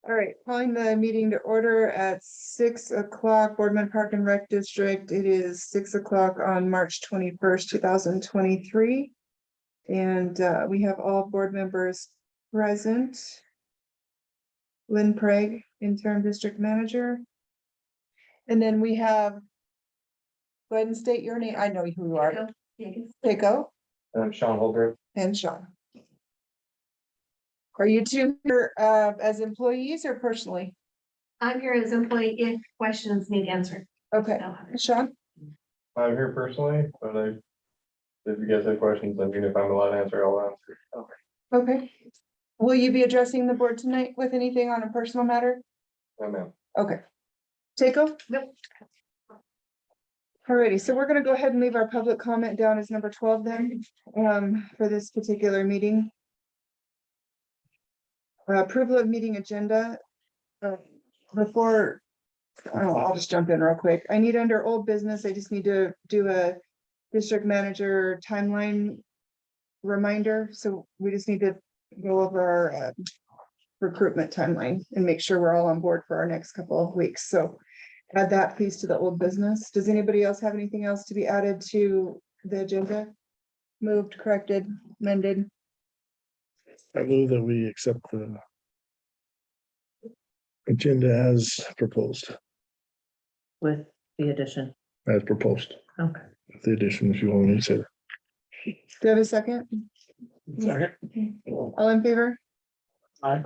All right, calling the meeting to order at 6 o'clock, Boardman Park and Rec District. It is 6 o'clock on March 21st, 2023. And we have all board members present. Lynn Prague, interim district manager. And then we have, go ahead and state your name. I know who you are. Keiko. Sean Holbrook. And Sean. Are you two here as employees or personally? I'm here as employee if questions need answered. Okay, Sean? I'm here personally, but if you guys have questions, I mean, if I'm allowed to answer, I'll answer. Okay. Will you be addressing the board tonight with anything on a personal matter? No, ma'am. Okay. Keiko? Nope. Alrighty, so we're gonna go ahead and leave our public comment down as number 12 then, for this particular meeting. Approval of meeting agenda. Before, I'll just jump in real quick. I need under old business, I just need to do a district manager timeline reminder. So we just need to go over our recruitment timeline and make sure we're all on board for our next couple of weeks. So add that please to the old business. Does anybody else have anything else to be added to the agenda? Moved, corrected, amended? I move that we accept the agenda as proposed, With the addition. as proposed. Okay. With the addition, if you want me to say. Do you have a second? Second. All in favor? Aye.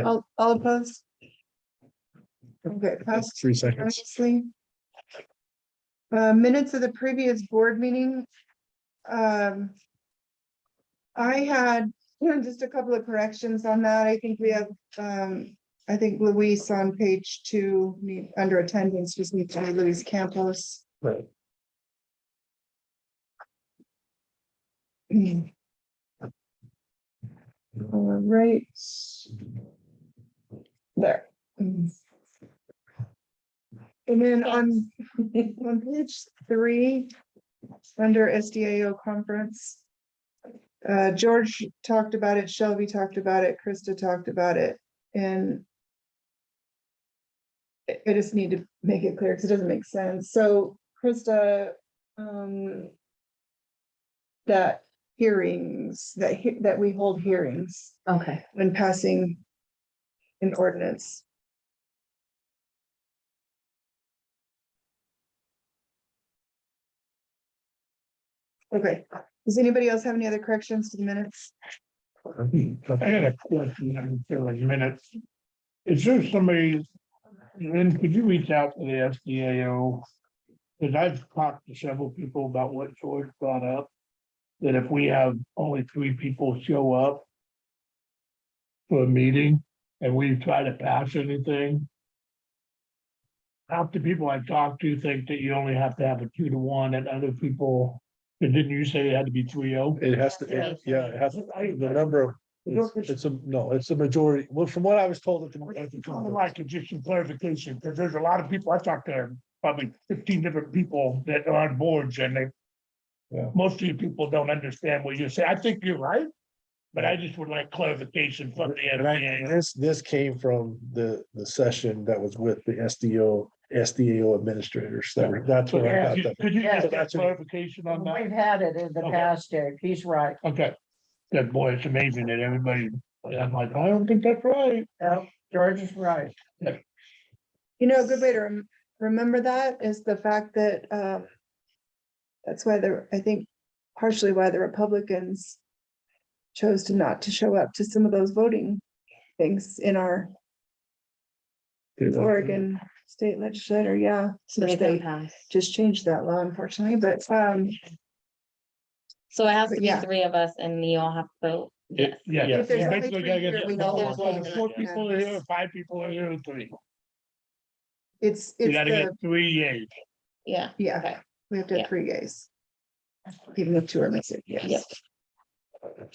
All opposed? Okay, passed 3 seconds. unanimously. Minutes of the previous board meeting. I had just a couple of corrections on that. I think we have, I think Luis on page 2, under attendance, just needs to be Luis Campos. Right. All right. There. And then on page 3, under SDAO conference. George talked about it, Shelby talked about it, Krista talked about it, and I just need to make it clear because it doesn't make sense. So Krista, that hearings, that we hold hearings Okay. when passing an ordinance. Okay, does anybody else have any other corrections to the minutes? I had a question on the minutes. Is there somebody, Lynn, could you reach out to the SDAO? Because I've talked to several people about what George brought up. That if we have only 3 people show up for a meeting and we try to pass anything. Half the people I talked to think that you only have to have a 2-to-1 and other people. And didn't you say it had to be 3-0? It has to, yeah, it has, the number of, it's a majority, well, from what I was told at the. Like just some clarification, because there's a lot of people, I talked to probably 15 different people that are on boards and they. Yeah. Most of you people don't understand what you say. I think you're right. But I just would like clarification from the And FDA. this came from the session that was with the SDAO administrators. That's what I got. Could you Yeah. get that clarification on We've that? had it in the Okay. past, Eric. He's right. Okay. That boy, it's amazing that everybody, I'm like, I don't think that's right. Yep, George is right. You know, a good way to remember that is the fact that that's why I think partially why the Republicans chose to not to show up to some of those voting things in our Oregon state legislature. Yeah, so they just changed that law, unfortunately, but So it has to be Yeah. 3 of us and you all have to vote. Yes. Yeah. If there's only Basically, 3 gotta here, get we the know numbers. there's Whether 4 people are here, 5 people are here, or 3. it's You gotta the, get 3 yays. Yeah. yeah, Okay. we have to have Yeah. 3 days. Even if 2 are missing, Yep. yes.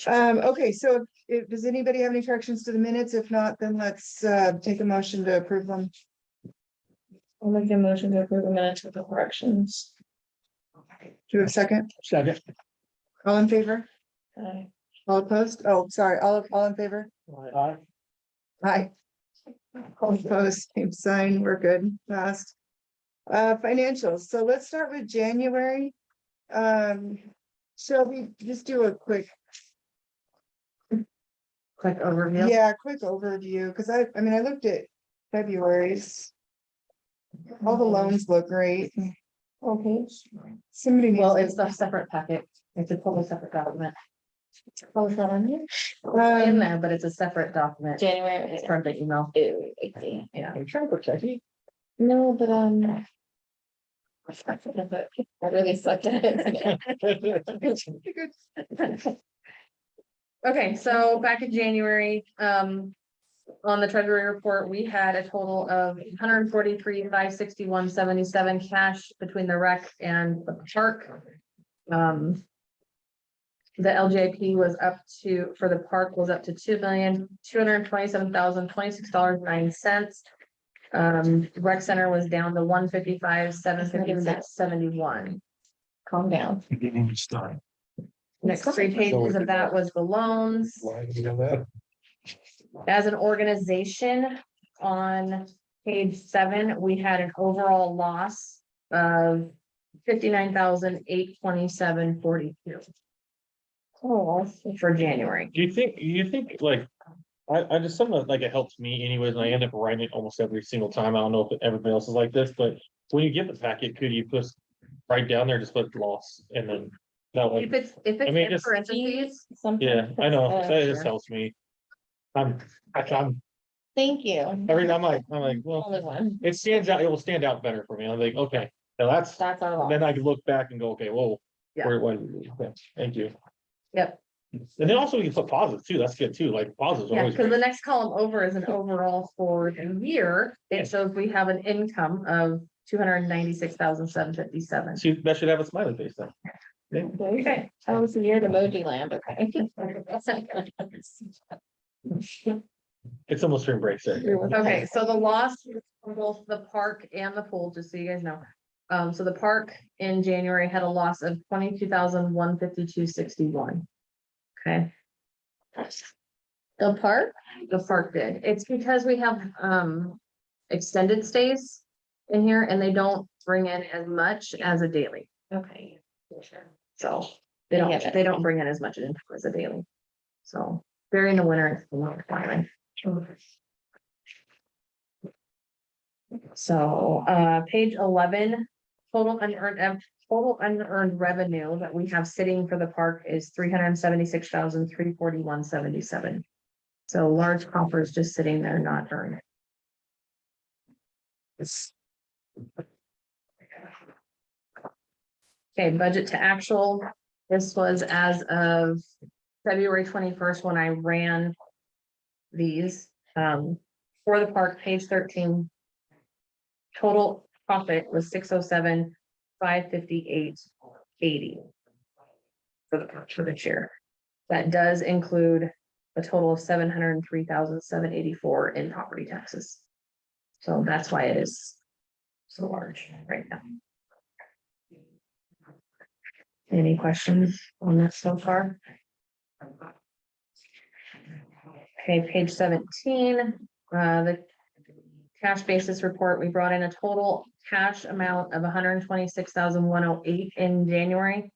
Okay, so does anybody have any corrections to the minutes? If not, then let's take a motion to approve them. I'll make a motion to approve the minutes with the corrections. Do you have a second? Second. All in favor? Okay. All opposed? Oh, sorry, all in favor? Aye. Aye. All opposed, same sign, we're good, passed. Financials, so let's start with January. Shall we just do a quick, Quick overview. yeah, quick overview, because I mean, I looked at February's. All the loans look great. Okay. Somebody Well, needs it's a separate packet. It's a totally separate document. Oh, is that on here? In to, there, but it's a separate document. January. It's from the email. Ew, I see. Yeah. I'm trying to protect you. No, but I really sucked at it. Okay, so back in January, on the treasury report, we had a total of 143,561.77 cash between the rec and the park. The LJP was up to, for the park was up to $2,227,026.09. Rec center was down to 155,756.71. Calm down. Next three pages of that was the loans. Why do you know that? As an organization, on page 7, we had an overall loss of 59,827.42 Oh, for January. Do you think like, I just something like it helps me anyways, and I end up writing it almost every single time. I don't know if everybody else is like this, but when you get the packet, could you just write down there, just put loss and then that way? If it's I mean, in just- parentheses, Yeah, I know, that just Sure. helps me. I'm Thank you. every time I'm like, well, Only one. it stands out, it will stand out better for me. I'm like, okay, now that's, That's our then law. I can look back and go, okay, whoa. Yeah. What, okay, thank you. yep, And then also you can put positives too, that's good too, like positives are yeah, always because the great. next column over is an overall for the year. It shows we have an income of 296,757. See, that should have a smiley face then. Okay. That was the year of emoji land, okay. It's almost spring break, so. Okay, so the loss for both the park and the pool, just so you guys know. So the park in January had a loss of 22,152.61. Okay, The park? the park did. It's because we have extended stays in here and they don't bring in as much as a daily. Okay. So they I get it. don't bring in as much income as a daily. So during the winter, it's a lot fun. So page 11, total unearned revenue that we have sitting for the park is 376,341.77. So large coffers just sitting there not earned. Okay, budget to actual. This was as of February 21st when I ran these for the park, page 13. Total profit was 607,558.80 for the park for this year. That does include a total of 703,784 in property taxes. So that's why it is so large right now. Any questions on that so far? Okay, page 17, the cash basis report, we brought in a total cash amount of 126,108 in January.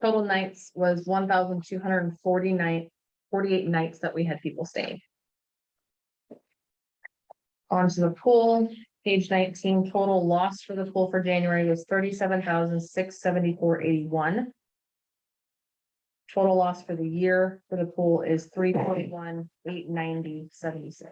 Total nights was 1,248 nights that we had people staying. Onto the pool, page 19, total loss for the pool for January was 37,674.81. Total loss for the year for the pool is 341,890.76.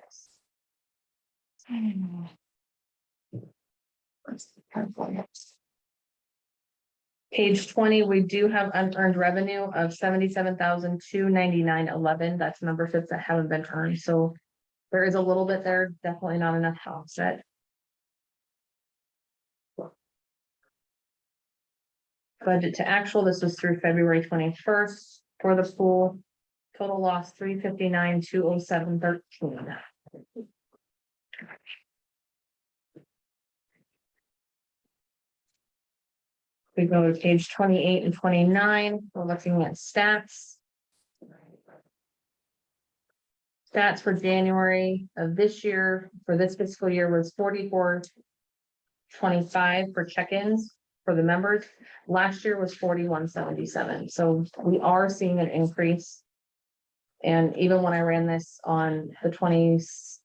Page 20, we do have unearned revenue of 77,299.11. That's memberships that haven't been earned, so there is a little bit there, definitely not enough to offset. Budget to actual, this was through February 21st for the pool. Total loss 359,207.13. We go to page 28 and 29, we're looking at stats. stats for January of this year, for this fiscal year was 44.25 for check-ins for the members. Last year was 41.77, so we are seeing an increase. And even when I ran this on the 20th,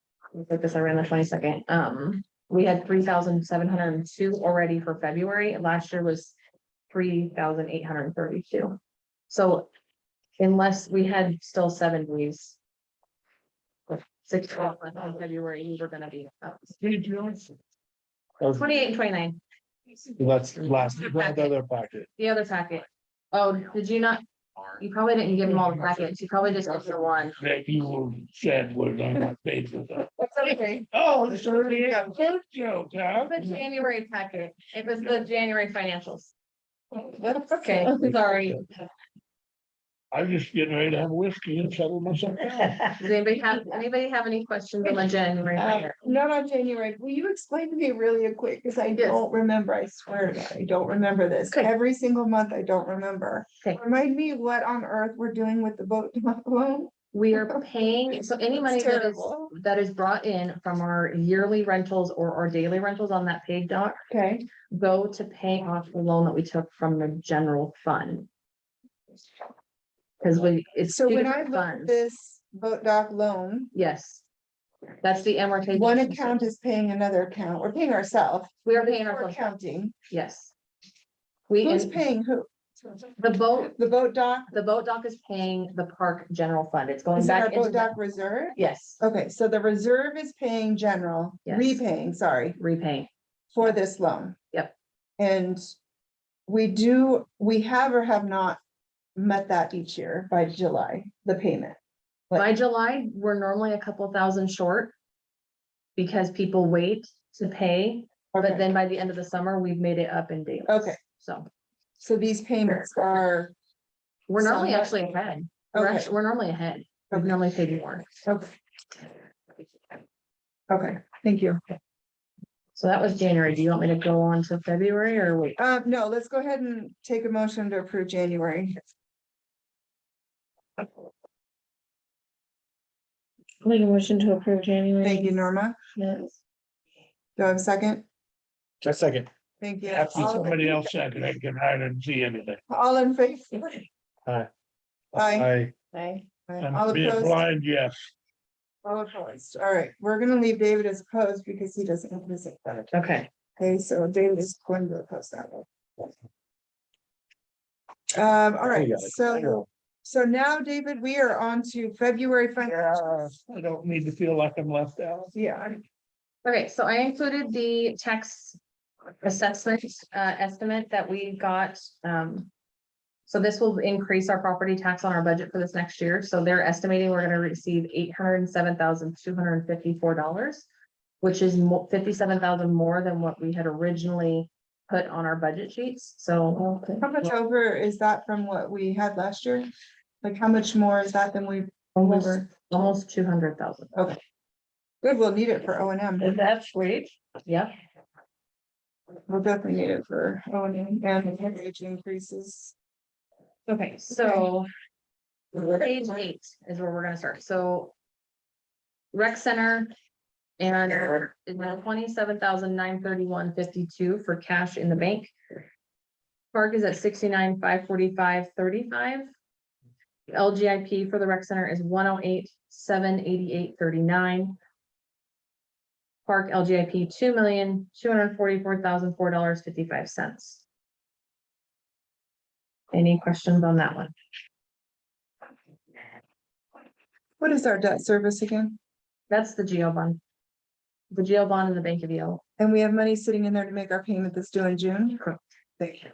I ran the 22nd, we had 3,702 already for February. Last year was 3,832. So unless we had still 7 days. 6 left on February, we were gonna be up. That was- 28 and 29, That's last, that other packet. the other packet. Oh, did you not? You probably didn't give them all the packets. You probably just gave the one. That you said was on that page with that. That's okay. Oh, it's already a good joke, huh? The January packet. It was the January financials. That's okay. Sorry. I'm just getting ready to have whiskey and settle myself down. Does anybody have any questions on the January? packet? Not on January. Will you explain to me really quick? Because I Yes. don't remember. I swear to God, I don't remember this. Okay. Every single month, I don't remember. Okay. Remind me what on earth we're doing with the boat loan? We are paying, so any money That's that is, terrible. that is brought in from our yearly rentals or our daily rentals on that paid doc, Okay, go to pay off the loan that we took from the general fund. Because it's so two when I different look at funds. this boat dock loan, Yes. That's the amortization. one account is paying another account. We're paying ourselves. We are paying We're ourselves, counting. yes. We, Who's and paying who? the boat The boat dock? is paying the park general fund. It's going Is it our back into boat dock that. reserve? Yes, Okay, so the reserve is paying general, Yes. repaying, sorry, repaying. for this loan. Yep. And we have or have not met that each year by July, the payment. By July, we're normally a couple thousand short. Because people wait to pay, but Okay, then by the end of the summer, we've made it up in days. Okay. So so these payments are, we're normally Somewhat. actually ahead. We're Okay. actually, we're normally ahead. We've Okay. normally paid more. okay, thank you. So that was January. Do you want me to go on to February or wait? No, let's go ahead and take a motion to approve January. Make a motion to approve January. Thank you, Norma. Yes. Do I have a second? Just a second. Thank you. After somebody else said it, I didn't see anything. All in favor? Aye. Aye. Aye. All And being opposed? blind, yes. All opposed. All right, we're gonna leave David as opposed because he doesn't have his. Okay, Okay, so David is going to oppose that one. All right, got it. so now, David, we are on to February financials. I don't need to feel like I'm left out. Yeah, okay, so I included the tax assessment estimate that we got. So this will increase our property tax on our budget for this next year. So they're estimating we're gonna receive $807,254, which is 57,000 more than what we had originally put on our budget sheets. So how much over is that from what we had last year? Like, how much more is that than we almost, were? almost 200,000. Good, we'll need it for O and M. That's sweet. Yep. We'll definitely need it for O and M and the wage increases. Okay, so page 8 is where we're gonna start. So rec center and 27,931.52 for cash in the bank. Park is at 69,545.35. LGIP for the rec center is 108,788.39. Park LGIP $2,244,004.55. Any questions on that one? What is our debt service again? That's the geo bond. The geo bond and the Bank of Yale. And we have money sitting in there to make our payment that's due in June? Correct. Thank you.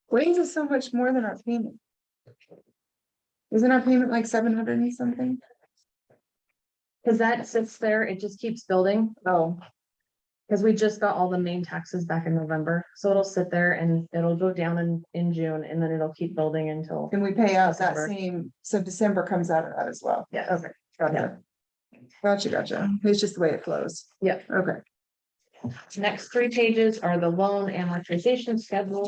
Why is it so much more than our payment? Isn't our payment like 700 and something? Cause that sits there, it just keeps building. Oh, Cause we just got all the main taxes back in November, so it'll sit there and it'll go down in June and then it'll keep building until. and we pay out that December. same, so December comes out of that as well. Yeah. Okay, gotcha. Gotcha. It's just the way it flows. Yeah. Okay. Next three pages are the loan amortization schedule.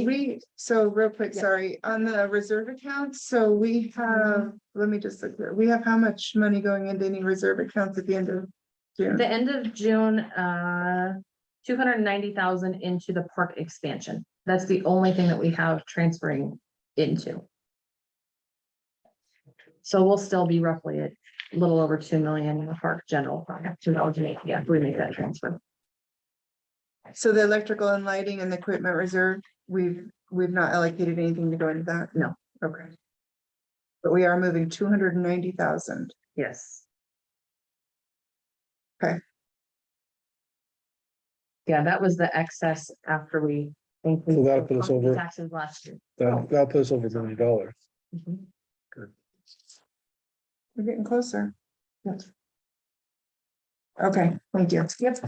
So real quick, Yeah. sorry, on the reserve accounts, so we have, let me just look here, we have how much money going into any reserve accounts at the end of June? The end of June, 290,000 into the park expansion. That's the only thing that we have transferring into. So we'll still be roughly at a little over 2 million in the park general fund, 2008, yeah, if we make that transfer. So the electrical and lighting and the equipment reserve, we've not allocated anything to go into that? No. Okay. But we are moving 290,000. Yes. Okay. Yeah, that was the excess after we. So that'll put us over- Taxes last year. That'll put us over $1 million. Mhm. We're getting closer. Yes. Okay, thank you. Yep.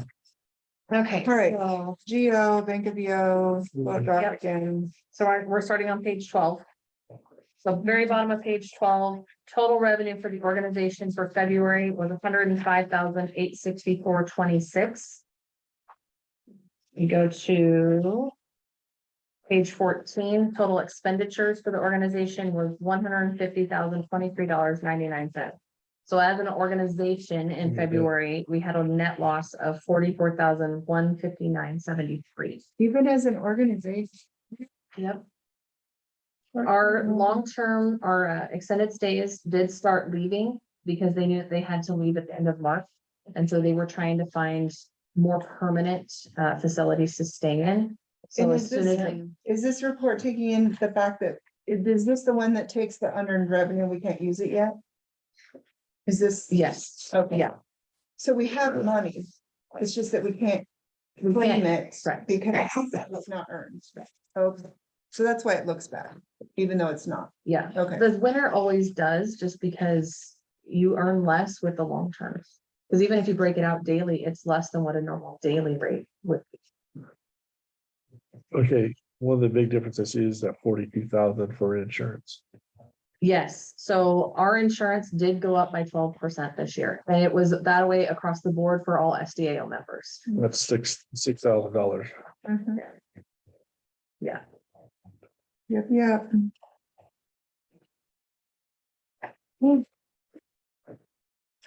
Okay. All right. so- Geo, Bank of VO, we'll drop Yep. again. So we're starting on page 12. So very bottom of page 12, total revenue for the organization for February was 105,864.26. You go to page 14, total expenditures for the organization was $150,023.99. So as an organization in Yeah. February, we had a net loss of 44,159.73. Even as an organization. Yep. Our long-term, our extended stays did start leaving because they knew that they had to leave at the end of March. And so they were trying to find more permanent facilities to stay in. So And as soon as they, is this report taking in the fact that, is this the one that takes the unearned revenue? We can't use it yet? Is this? yes, Okay. yeah, So we have money. It's just that we can't We claim can't, it right. because that was not earned. Okay. So that's why it looks bad, even though it's not. yeah. Okay. The winter always does, just because you earn less with the long terms. Because even if you break it out daily, it's less than what a normal daily rate would be. Okay, one of the big differences is that 42,000 for insurance. Yes, so our insurance did go up by 12% this year, and it was that way across the board for all SDAO members. That's $6,000. Mhm. Yeah. Yep, yep.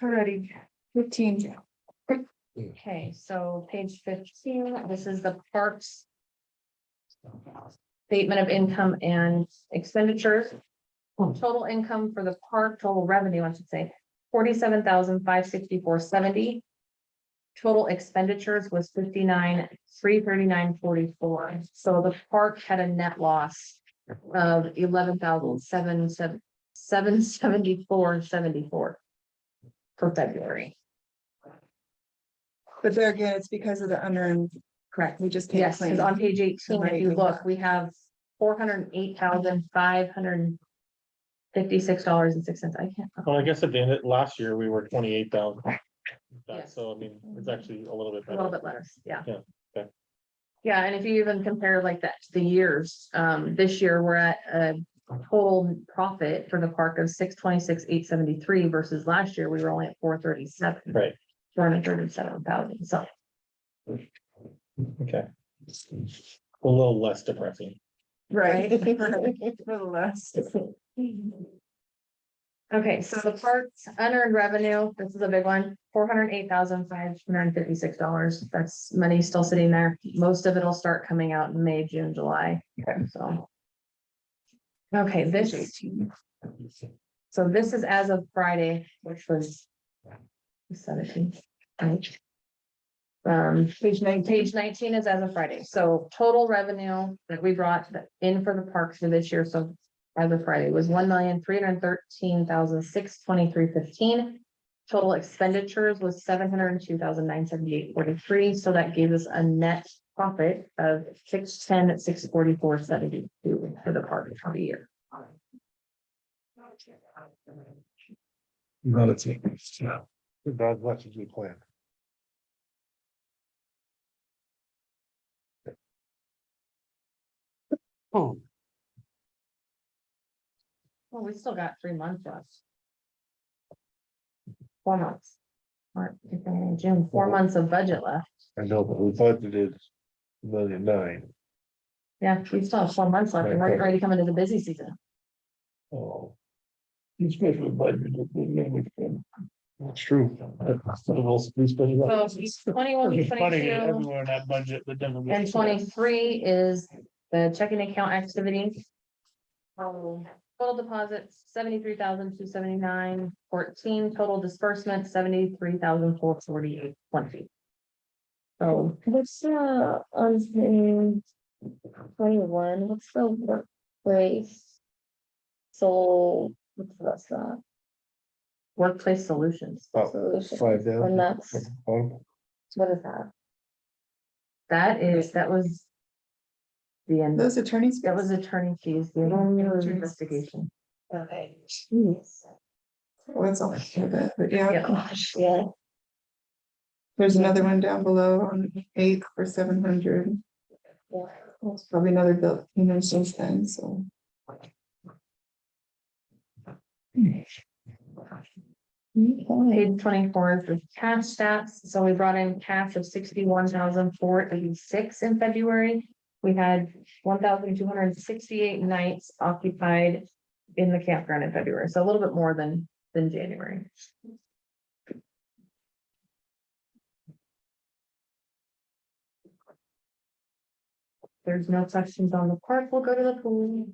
Alrighty, 15. Okay, so page 15, this is the parks. Statement of income and expenditures. Total income for the park, total revenue, I should say, 47,564.70. Total expenditures was 59,339.44. So the park had a net loss of 11,774.74 for February. But there again, it's because of the unearned, Correct. we just can't Yes, claim. because on page 18, if you Right. look, we have $408,556.06. I can't. Well, I guess at the end of last year, we were 28,000. Yes. So I mean, it's actually a little bit A little better. bit less, yeah. Yeah, okay. Yeah, and if you even compare like that to the years, this year we're at a total profit for the park of 626,873 versus last year we were only at 437. Right, 437,000, so. okay. A little less depressing. Right. Right. Nonetheless. Okay, so the parks unearned revenue, this is a big one, $408,556. That's money still sitting there. Most of it'll start coming out in May, June, July. Okay. So. Okay, this, so this is as of Friday, which was 17th, right? Page 19. Page 19 is as of Friday. So total revenue that we brought in for the parks for this year, so as of Friday was 1,313,623.15. Total expenditures was 702,978.43. So that gave us a net profit of 610,644.72 for the park for the year. Not a team. Not as much as we planned. Oh, Well, we still got 3 months left. 4 months. March, April, May, June, 4 months of budget left. I know, but we budgeted $1,900,000. Yeah, we still have 4 months left and we're ready to come into the busy season. Oh, Especially budget. that's true. So he's 21, It's funny, 22, everywhere in that budget that doesn't. get and spent. 23 is the checking account activity. Total deposits, 73,279.14, total disbursement, 73,448.20. So What's on page 21, what's the workplace? So, what's that? workplace solutions, About Solutions, 5 down. and that's, Bottom. what is that? that was the end, Those attorneys. that was attorney fees, the investigation. Okay. Jeez. Well, it's only a bit, but yeah, Yeah. Gosh, yeah. there's another one down below on 8 for 700. Yeah. It's probably another bill, since then, so. Okay. Page 24 is the cash stats. So we brought in cash of 61,486 in February. We had 1,268 nights occupied in the campground in February, so a little bit more than January. There's no questions on the park. We'll go to the pool.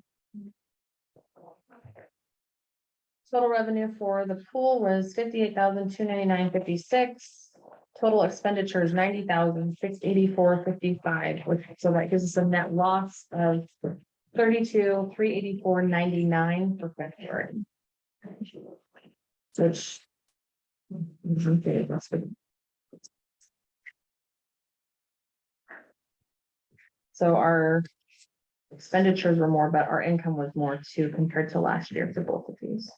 Total revenue for the pool was 58,299.56. Total expenditures 90,684.55, which, so that gives us a net loss of 32,384.99 for February. Which. Okay, that's good. So our expenditures were more, but our income was more too compared to last year for both of these.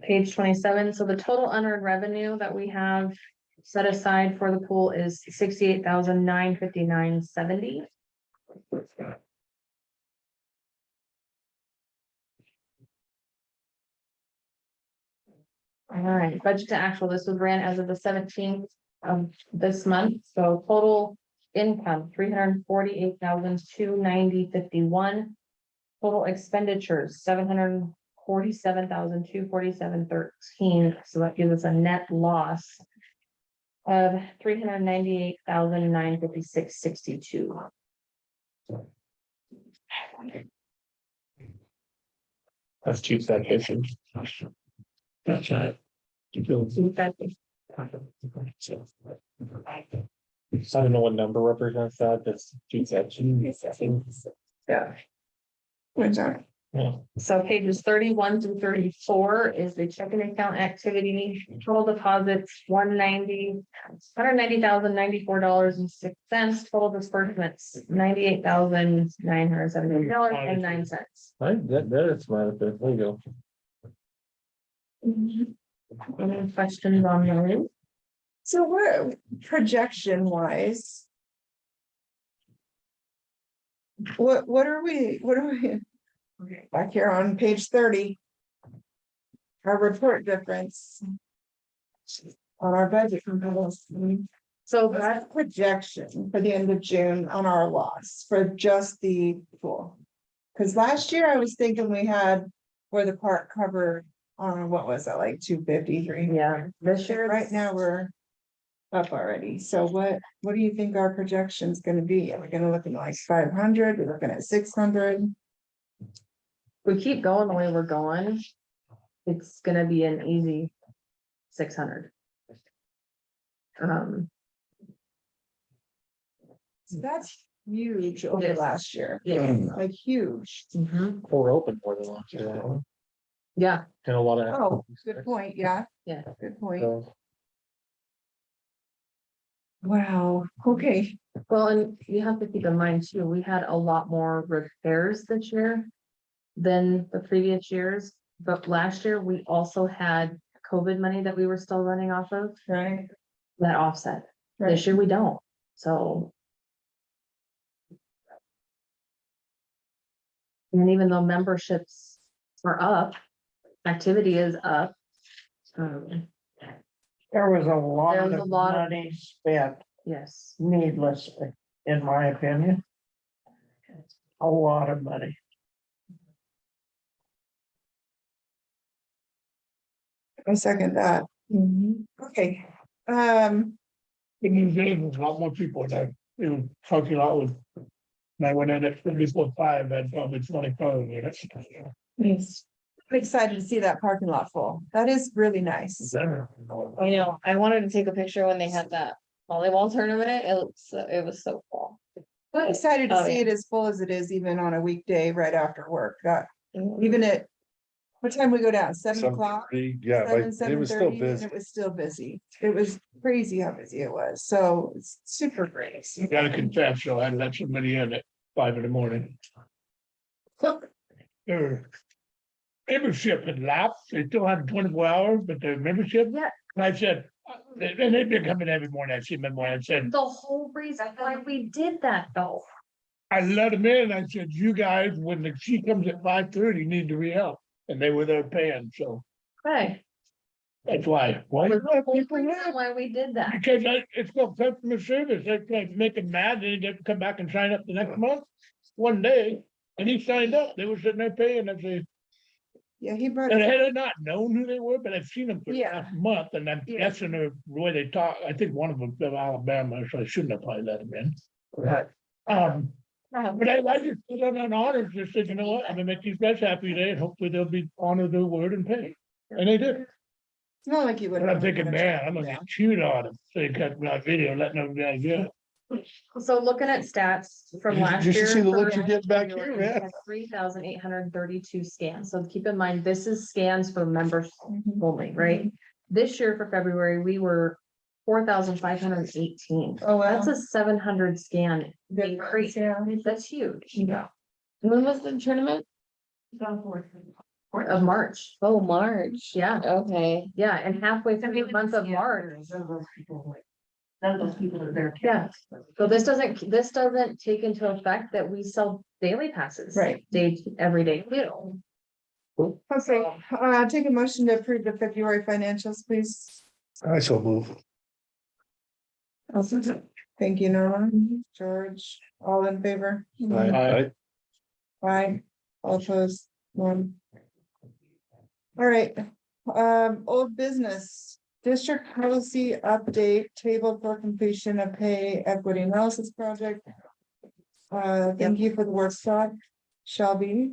Page 27, so the total unearned revenue that we have set aside for the pool is 68,959.70. All right, budget to actual, this was ran as of the 17th of this month, so total income, 348,290.51. Total expenditures, 747,247.13, so that gives us a net loss of 398,956.62. That's cheap that fishing. That's right. I don't know what number represents that, that's cheap that. Yeah. When's that? Yeah. So pages 31 through 34 is the checking account activity, total deposits, $190,094.06, total disbursements, $98,978.09. That is smart, there you go. Any questions on those? So we're projection wise. What are we? Back here on page 30. Our report difference. On our budget. So that's projection for the end of June on our loss for just the pool. Because last year I was thinking we had where the park covered on what was that, like 253? Yeah, this year. Right now we're up already. So what do you think our projection's gonna be? Are we gonna look at like 500? We're looking at 600? We keep going the way we're going, it's gonna be an easy 600. So that's huge over Yes. last year, Yeah. like huge. We're open more than last year. Yeah, And a lot of. Oh, good point. Yeah. Yeah. Good point. So, Wow. Okay. well, and you have to keep in mind too, we had a lot more repairs this year than the previous years, but last year we also had COVID money that we were still running off of Right. that offset. Right. This year we don't, so. And even though memberships are up. Activity is up. Um, There was a There lot was a of lot of- money spent yes. needlessly, in my opinion. A lot of money. I second that. Okay, The museum was a lot more people there, it was talking a lot with. And I went in at 5, and probably 20 cars in it. Yes. I'm excited to see that parking lot full. That is really nice. I know, I wanted to take a picture when they had that volleyball tournament, it was so cool. I'm excited to Oh, see yeah. it as full as it is even on a weekday right after work. That, even at, what time we go down? 7 o'clock? Yeah, like, Seven, it was still 7:30, and busy. it was still busy. It was crazy how busy it was. So it's super great. Gotta confess, so I let somebody in at 5 in the morning. Their membership had lapsed, they still had 24 hours, but their membership. Yeah. And I said, and they've been coming every morning, I see them every morning, I said, The whole reason why we did that though. I let them in, I said, you guys, when the she comes at 5:30, need to re-up. And they were there paying, so Right. that's why. Why? The let whole people reason in? why we did that. Because it's called customer service, they can make them mad, they get to come back and sign up the next month, one day, and he signed up, they were sitting there paying, I say, Yeah, he brought, and had I not known who they were, but I've seen them for the Yeah. last month, and I'm Yeah. guessing the way they talk, I think one of them from Alabama, so I shouldn't have probably let him in. But, but I just put on an honor, just said, you know what, I'm gonna make these guys happy today, and hopefully they'll be honored their word and pay, and they did. it's not like you would. But I'm thinking, man, I'm gonna get chewed on if they cut my video, letting them guys get. So looking at stats from You- last you year. should see the look for you're getting back January, here, man. we had 3,832 scans. So keep in mind, this is scans for members only, right? This year for February, we were 4,518. Oh, wow. That's a 700 scan increase. Yeah. That's huge. Yeah. When was the tournament? Of March. Oh, March. Yeah, Okay. yeah, and halfway through the month of March. None of those people are there. Yeah, so this doesn't take into effect that we sell daily passes. Right. Every day, too. Okay, take a motion to approve the February financials, please. I so move. Thank you, Norma. George, all in favor? Aye. Aye, all opposed, one. All right, old business, district policy update, table for completion of pay equity analysis project. Thank you for the workshop, Shelby.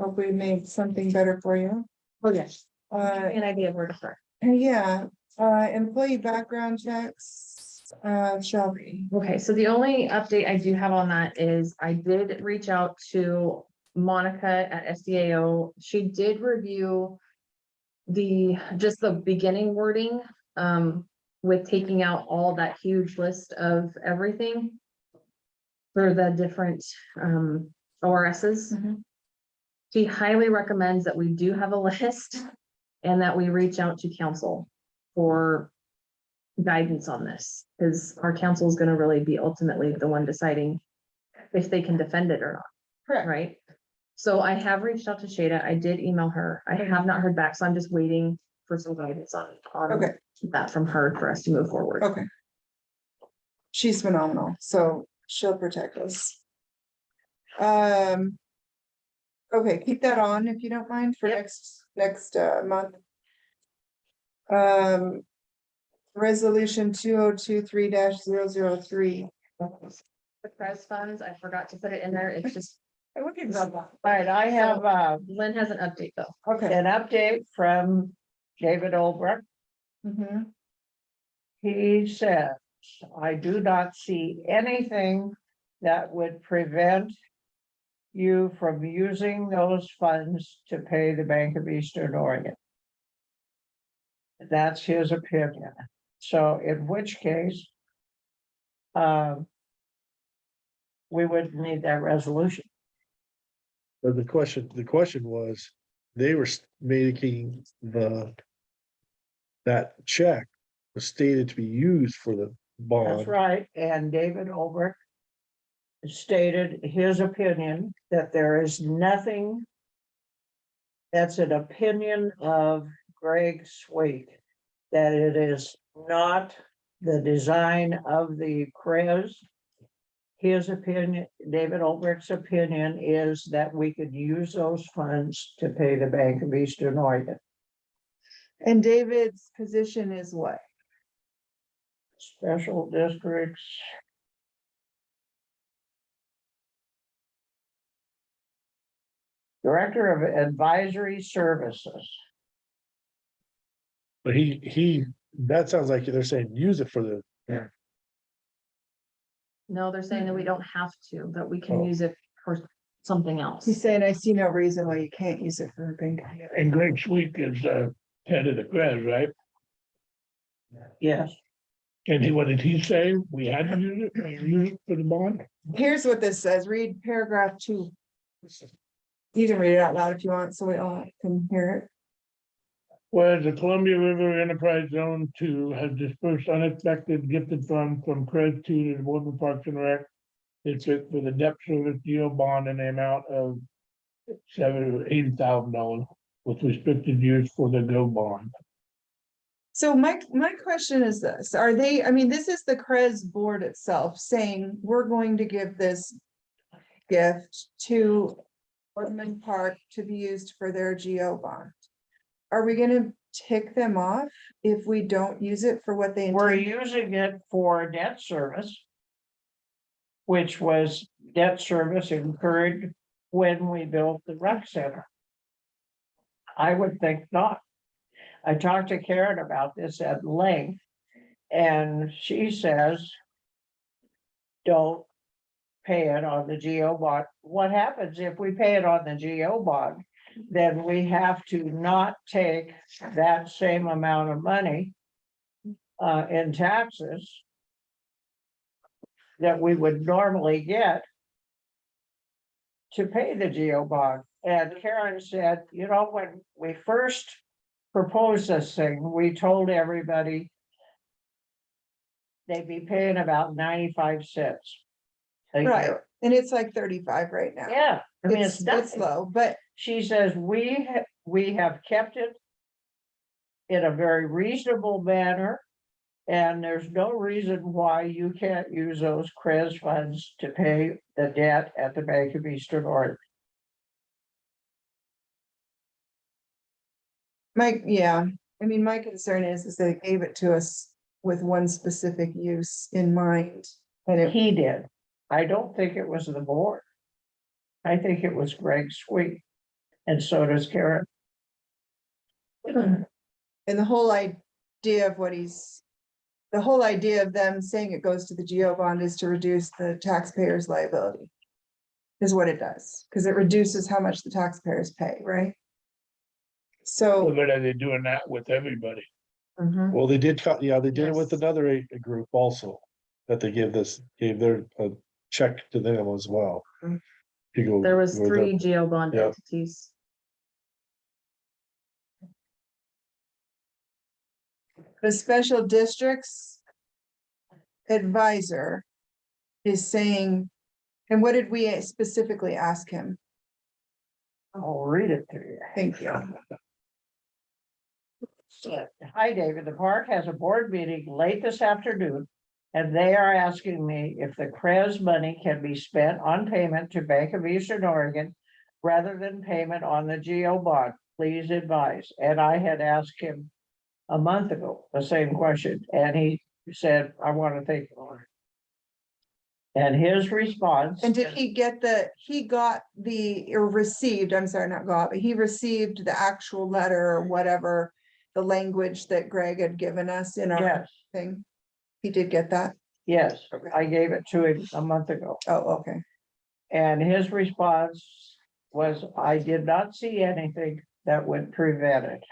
Hope we made something better for you. Oh, yes. Uh, An idea of where to start. yeah, employee background checks, Shelby. Okay, so the only update I do have on that is I did reach out to Monica at SDAO. She did review just the beginning wording, with taking out all that huge list of everything for the different, ORSs. She highly recommends that we do have a list and that we reach out to council for guidance on this, because our council is gonna really be ultimately the one deciding if they can defend it or not. Correct. Right? So I have reached out to Shada. I did email her. I have not heard back, so I'm just waiting for some guidance on Okay. that from her for us to move forward. Okay. She's phenomenal, so she'll protect us. Okay, keep that on if you don't mind for Yep. next month. Resolution 2023-003. The press funds, I forgot to put it in there. It's just, All right, I have Lynn has an update though. Okay. an update from David Olbrecht. Mhm. He says, I do not see anything that would prevent you from using those funds to pay the Bank of Eastern Oregon. That's his opinion. So in which case, we would need that resolution. But the question was, they were making that check was stated to be used for the bond. That's right, and David Olbrecht stated his opinion that there is nothing That's an opinion of Greg Sweet, that it is not the design of the CREZ. His opinion, David Olbricht's opinion is that we could use those funds to pay the Bank of Eastern Oregon. And David's position is what? Special districts. Director of Advisory Services. But that sounds like they're saying use it for the, No, they're saying that we don't have to, that we can Oh. use it for something else. He's saying, I see no reason why you can't use it for a bank. And Greg Sweet is head of the CREZ, right? Yes, And what did he say? We had to use it for the bond? Here's what this says, read paragraph 2. You can read it out loud if you want, so we all can hear it. Whereas the Columbia River Enterprise Zone 2 has dispersed unexpected gifted funds from CREZ 2 to the Boardman Parks and Rec. It's with a debt service geo bond in the amount of $80,000 with restricted use for the GO bond. So my question is this, are they, I mean, this is the CREZ board itself saying, we're going to give this gift to Boardman Park to be used for their geo bond. Are we gonna tick them off if we don't use it for what they we're intend? using it for debt service. Which was debt service incurred when we built the rec center. I would think not. I talked to Karen about this at length, and she says, don't pay it on the geo bond. What happens if we pay it on the geo bond? Then we have to not take that same amount of money in taxes that we would normally get to pay the geo bond. And Karen said, you know, when we first proposed this thing, we told everybody they'd be paying about 95 cents. a Right, year. and it's like 35 right now. Yeah, I mean, it's It's nothing. low, but She says, we have kept it in a very reasonable manner. And there's no reason why you can't use those CREZ funds to pay the debt at the Bank of Eastern Oregon. yeah, I mean, my concern is they gave it to us with one specific use in mind. And it, He did. I don't think it was the board. I think it was Greg Sweet. And so does Karen. and the whole idea of the whole idea of them saying it goes to the geo bond is to reduce the taxpayers' liability. Is what it does, because it reduces how much the taxpayers pay, right? So, But are they doing that with everybody? Mhm. well, they did, they did it with Yes. another a group also. That they gave their check to them as well. Mm. To go There was with 3 geo bond Yeah. entities. the special districts advisor is saying, and what did we specifically ask him? I'll read it to you. Thank you. Hi, David. The park has a board meeting late this afternoon. And they are asking me if the CREZ money can be spent on payment to Bank of Eastern Oregon rather than payment on the geo bond. Please advise. And I had asked him a month ago, the same question, and he said, I want to think about it. And his response. And did he get he got or received, I'm sorry, not got, but he received the actual letter or whatever, the language that Greg had given us in our Yes, thing? He did get that? yes, I gave it to him a month ago. Oh, okay. And his response was, I did not see anything that would prevent it.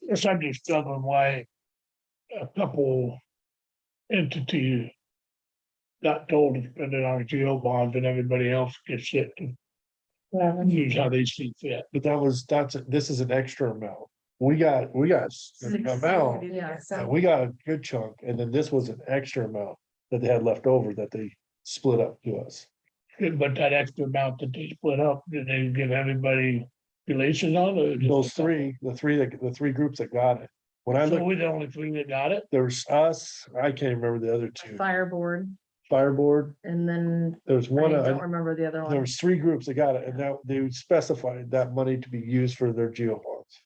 Yes, I'm just struggling why a couple entities got told to spend it on geo bonds and everybody else gets it to use how they see fit. But this is an extra amount. We got an amount, Yeah. and we got a good chunk, and then this was an extra amount that they had left over that they split up to us. But that extra amount that they split up, did they give everybody relations on it? or just Those a couple? three, the three groups that got it. When I So looked, we're the only three that got it? there's us, I can't remember the other two, Fireboard, Fireboard, and then there's I one, don't remember the other there one. was three groups that got it, and now they specified that money to be used for their geo bonds.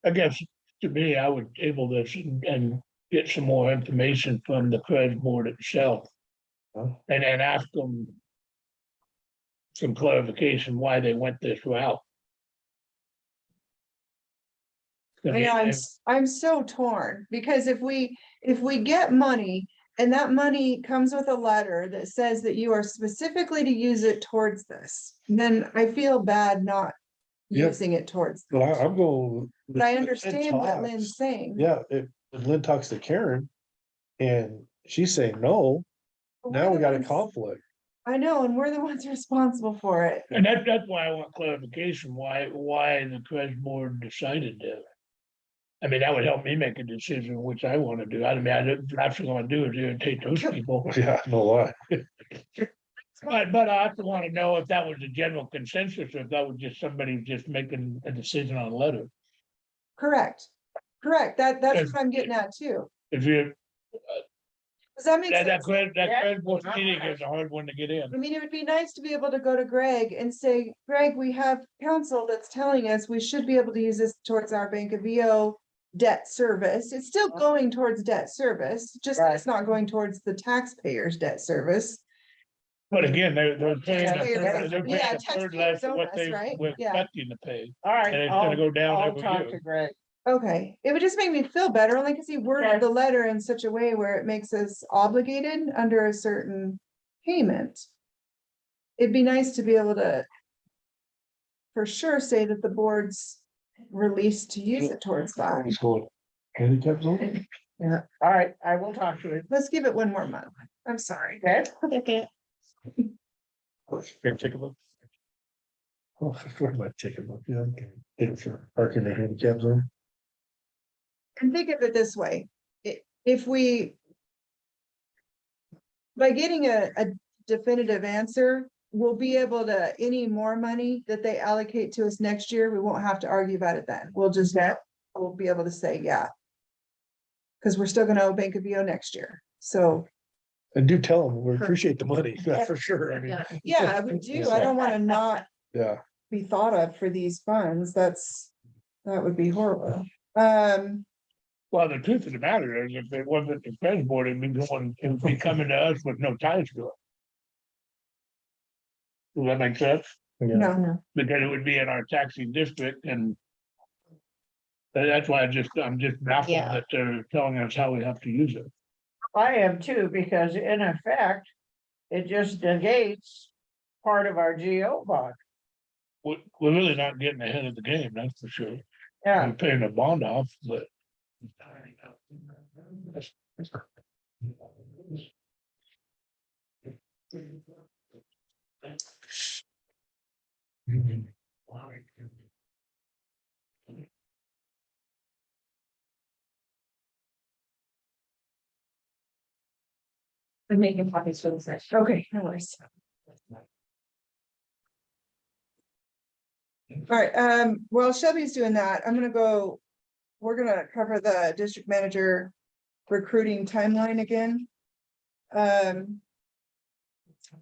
I guess to me, I would table this and get some more information from the credit board itself. Huh? And then ask them. Some clarification why they went this route. I know, I'm so torn, because if we get money. And that money comes with a letter that says that you are specifically to use it towards this, then I feel bad not Yep. using it towards. But I'm going. But I understand what Lynn Lynn's talks- saying. Yeah, if Lynn talks to Karen. And she's saying no, But now we're we the got a ones- conflict. I know, and we're the ones responsible for it. And that's why I want clarification, why the credit board decided that. I mean, that would help me make a decision which I want to do. I mean, that's what I want to do is irritate those people. Yeah, no lie. But I also want to know if that was a general consensus or if that was just somebody just making a decision on a letter. Correct. That's Yes. what I'm getting at too. If you, Does that make that sense? credit board meeting is a hard one to get in. I mean, it would be nice to be able to go to Greg and say, Greg, we have counsel that's telling us we should be able to use this towards our Bank of VO debt service. It's still going towards debt service, just that it's not going towards the taxpayers' debt service. But again, they're paying Taxpayers- they're paying yeah, a third taxpayers less of own what us, they right? were Yeah. expecting to pay. All right. And it's gonna go down I'll every talk year. to Greg. Okay, it would just make me feel better, only because he worded the letter in such a way where it makes us obligated under a certain payment. It'd be nice to be able to for sure say that the board's released to use it towards that. It's going handicap zone. All right, I will talk to him. Let's give it one more month. I'm sorry. Okay, Okay. Here, take a look. Oh, where's my ticket book? Yeah, okay. It's for parking the handicap zone. And think of it this way, if we. By getting a definitive answer, we'll be able to, any more money that they allocate to us next year, we won't have to argue about it then. We'll just, we'll be able to say, yeah. Cause we're still gonna owe Bank of VO next year, so, And do tell them, we appreciate the money, that's for sure. I mean, Yeah. yeah, I would do, I don't wanna not yeah, be thought of for these funds, that would be horrible. Well, the truth of the matter is, if it wasn't the credit board, it'd be coming to us with no ties to it. Does that make sense? No, Because it would be in our taxing district and. That's why I'm just baffled Yeah. that they're telling us how we have to use it. I am too, because in effect, it just negates part of our GO bond. We're really not getting ahead of the game, that's for sure. Yeah, We're paying the bond off, but. I'm making copies for this next. okay, no worries. All right, while Shelby's doing that, we're gonna cover the district manager recruiting timeline again.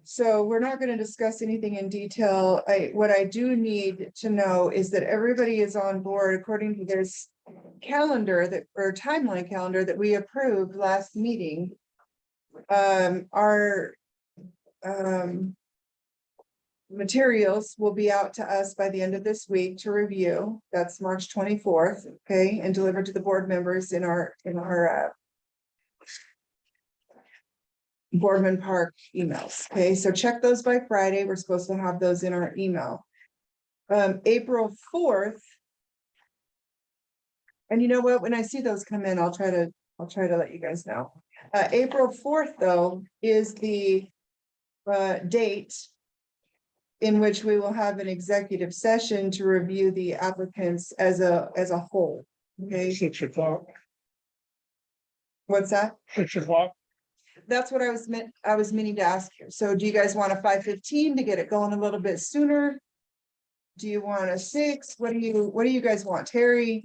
So we're not gonna discuss anything in detail. What I do need to know is that everybody is on board according to this calendar or timeline calendar that we approved last meeting. Our materials will be out to us by the end of this week to review. That's March 24th, okay, and delivered to the board members in our Boardman Park emails, okay, so check those by Friday. We're supposed to have those in our email. April 4th. And you know what, when I see those come in, I'll try to let you guys know. April 4th, though, is the date in which we will have an executive session to review the applicants as a whole. Okay, 6 o'clock, what's that? 6 o'clock. that's what I was meaning to ask you. So do you guys want a 5:15 to get it going a little bit sooner? Do you want a 6? What do you guys want? Terry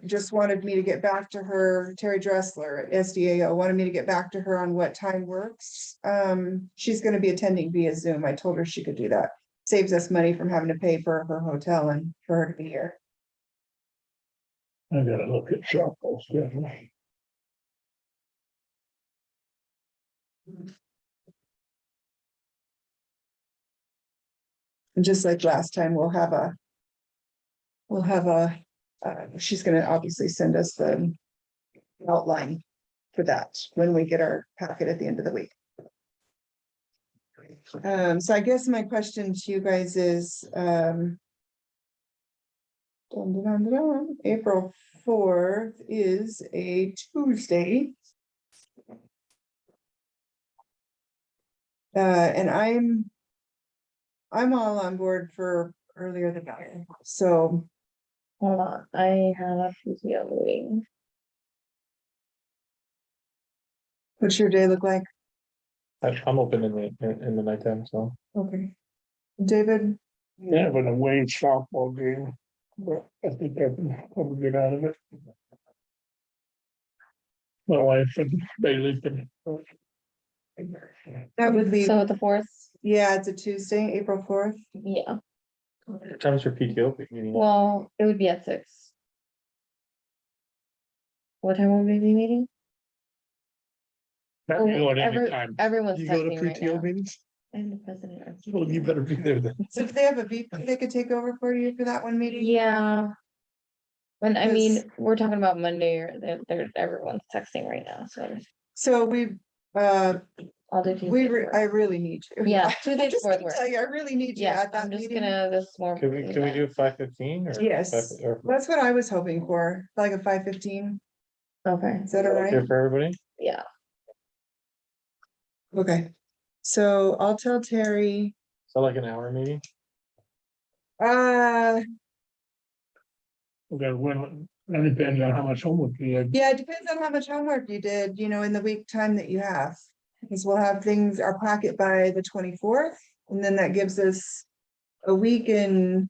just wanted me to get back to her, Terry Dressler at SDAO wanted me to get back to her on what time works. She's gonna be attending via Zoom. I told her she could do that. Saves us money from having to pay for her hotel and for her to be here. I gotta look at softball schedule. And just like last time, we'll have a, she's gonna obviously send us the outline for that when we get our packet at the end of the week. So I guess my question to you guys is, April 4th is a Tuesday. And I'm all on board for earlier than that, so Hold on, I have a PTO meeting. what's your day look like? I'm open in the nighttime, so. Okay. David, Yeah, but a Wayne softball game, but I think I can probably get out of it. My wife and Bailey can. that would be, So the 4th, yeah, it's a Tuesday, April 4th. yeah, What time's your PTO meeting? well, it would be at 6. What time would we be meeting? That can go at any Every- time. Everyone's You go to texting right PTO now. meetings? I'm the president. of Well, you PTO. better be there then. So if they have a VP, they could take over for you for that one meeting? Yeah. And I Because- mean, we're talking about Monday, or everyone's texting right now, so So we, I'll do Tuesday. I really need you. Yeah, I'm Tuesday's just 4th gonna works. tell you, I really need you Yeah, at that I'm just meeting. gonna, this more. Can we do 5:15 or? Yes. 5 or- That's what I was hoping for, like a 5:15. Okay, Is that all Okay right? for everybody? yeah, Okay. So I'll tell Terry, So like an hour meeting? uh, Okay, well, that depends on how much homework you had. yeah, it depends on how much homework you did, in the week time that you have. Because we'll have things, our packet by the 24th, and then that gives us a week and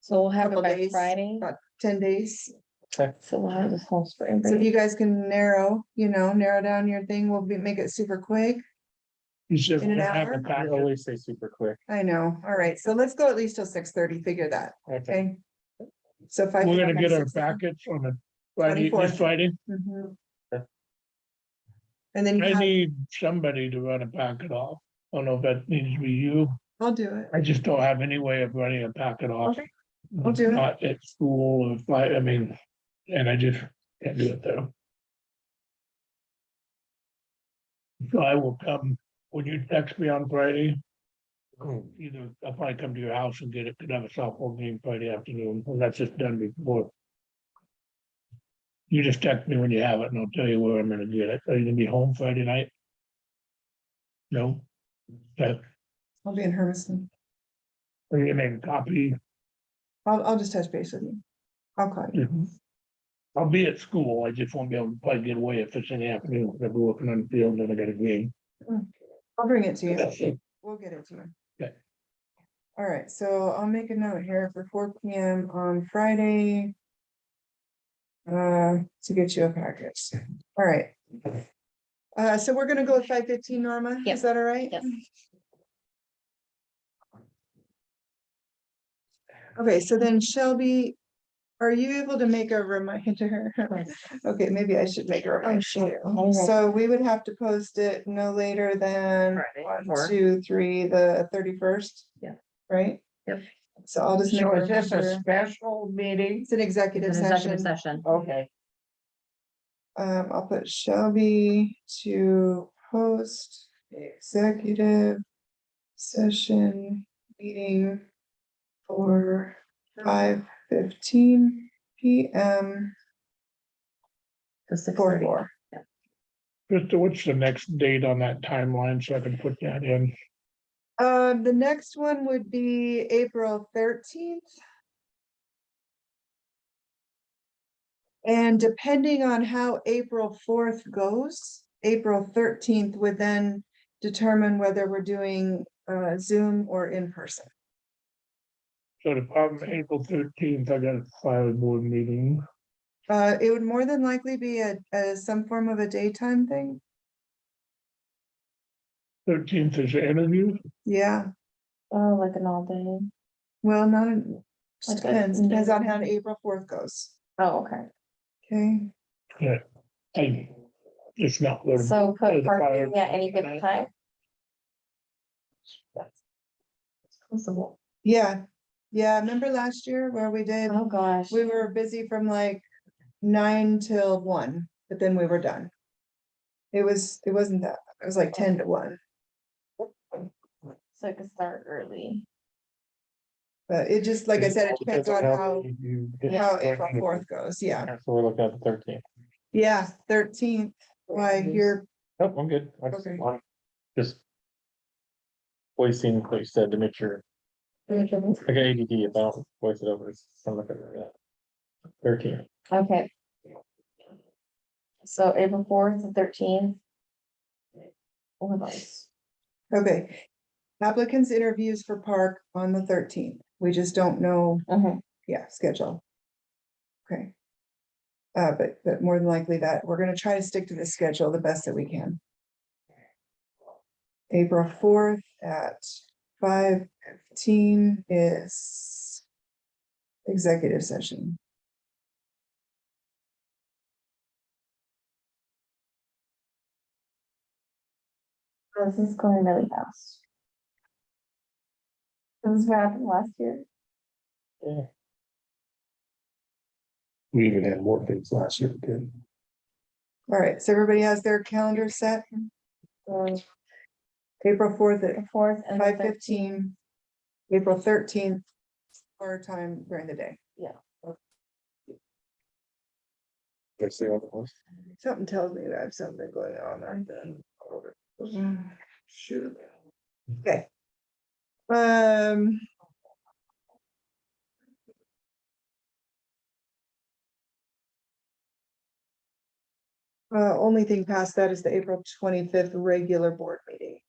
so we'll have it Couple by days. Friday, about 10 days. so we'll have this whole spring So if break. you guys can narrow down your thing, make it super quick. You said In an we're gonna have hour? a You packet. always say super quick. I know. All right, so let's go at least till 6:30, figure that, Okay. okay? So 5. We're gonna get our packets on the Friday, 24th. this Friday. Mhm. Okay. And then you I have, need somebody to run a packet off. I don't know if that needs to be you. I'll do it. I just don't have any way of running a packet off. Okay, I'll do it. Not at school or I mean, and I just can't do it though. So I will come, when you text me on Friday. Either I'll probably come to your house and get it, could have a softball game Friday afternoon, and that's just done before. You just text me when you have it and I'll tell you where I'm gonna get it. Are you gonna be home Friday night? No? Okay. I'll be in Hermiston. Are you gonna make a copy? I'll just touch base with you. I'll call you. I'll be at school. I just won't be able to probably get away if it's in the afternoon. I'll be working on the field and I got a game. I'll bring it to you. We'll get it to you. Okay. All right, so I'll make a note here for 4 PM on Friday. To get you a package. All right. So we're gonna go with 5:15, Norma? Yep. Is that all right? Yes. Okay, so then Shelby, are you able to make a reminder? Okay, maybe I should make a reminder. sure. So we would have to post it no later than Friday, 1, 2, 3, the 31st. Yeah. Right? Yep. So I'll just make So a is this a reminder. special meeting? It's an executive It's an executive session. session. Okay, I'll put Shelby to post executive session meeting for 5:15 PM The 6:30. for 4. Krista, what's the next date on that timeline so I can put that in? The next one would be April 13th. And depending on how April 4th goes, April 13th would then determine whether we're doing Zoom or in person. So the problem, April 13th, I got a file board meeting. It would more than likely be some form of a daytime thing. 13th is the interview. Yeah, Oh, like an all day. well, not, Like a depends on how noon. April 4th goes. Oh, okay. Okay, Hey, it's not. gonna- So the put fire- parking at any given time. Possible. yeah, remember last year where we did, Oh, gosh. we were busy from like 9 till 1, but then we were done. It wasn't that, it was like 10 to 1, So it could start early. but it just, like I said, it depends on how you- April 4th goes, yeah. So we're looking at the 13th. Yeah, 13th, why you're, Oh, I'm good. Okay. I'm just voicing what you said to make sure. I got ADD about voice it over. So I'm not gonna do that. 13. Okay. So April 4th and 13th. What are those? okay. Applicants interviews for park on the 13th, we just don't know, yeah, schedule. Okay. But more than likely that, we're gonna try to stick to the schedule the best that we can. April 4th at 5:15 is executive session. Oh, this is going really fast. This is what happened last year. We even had more things last year, did. All right, so everybody has their calendar set, So April 4th at the 4th and the 5:15. April 13th, our time during the day. Let's see what it was. Something tells me that I have something going on there then. Shoot. Okay. Only thing past that is the April 25th regular board meeting.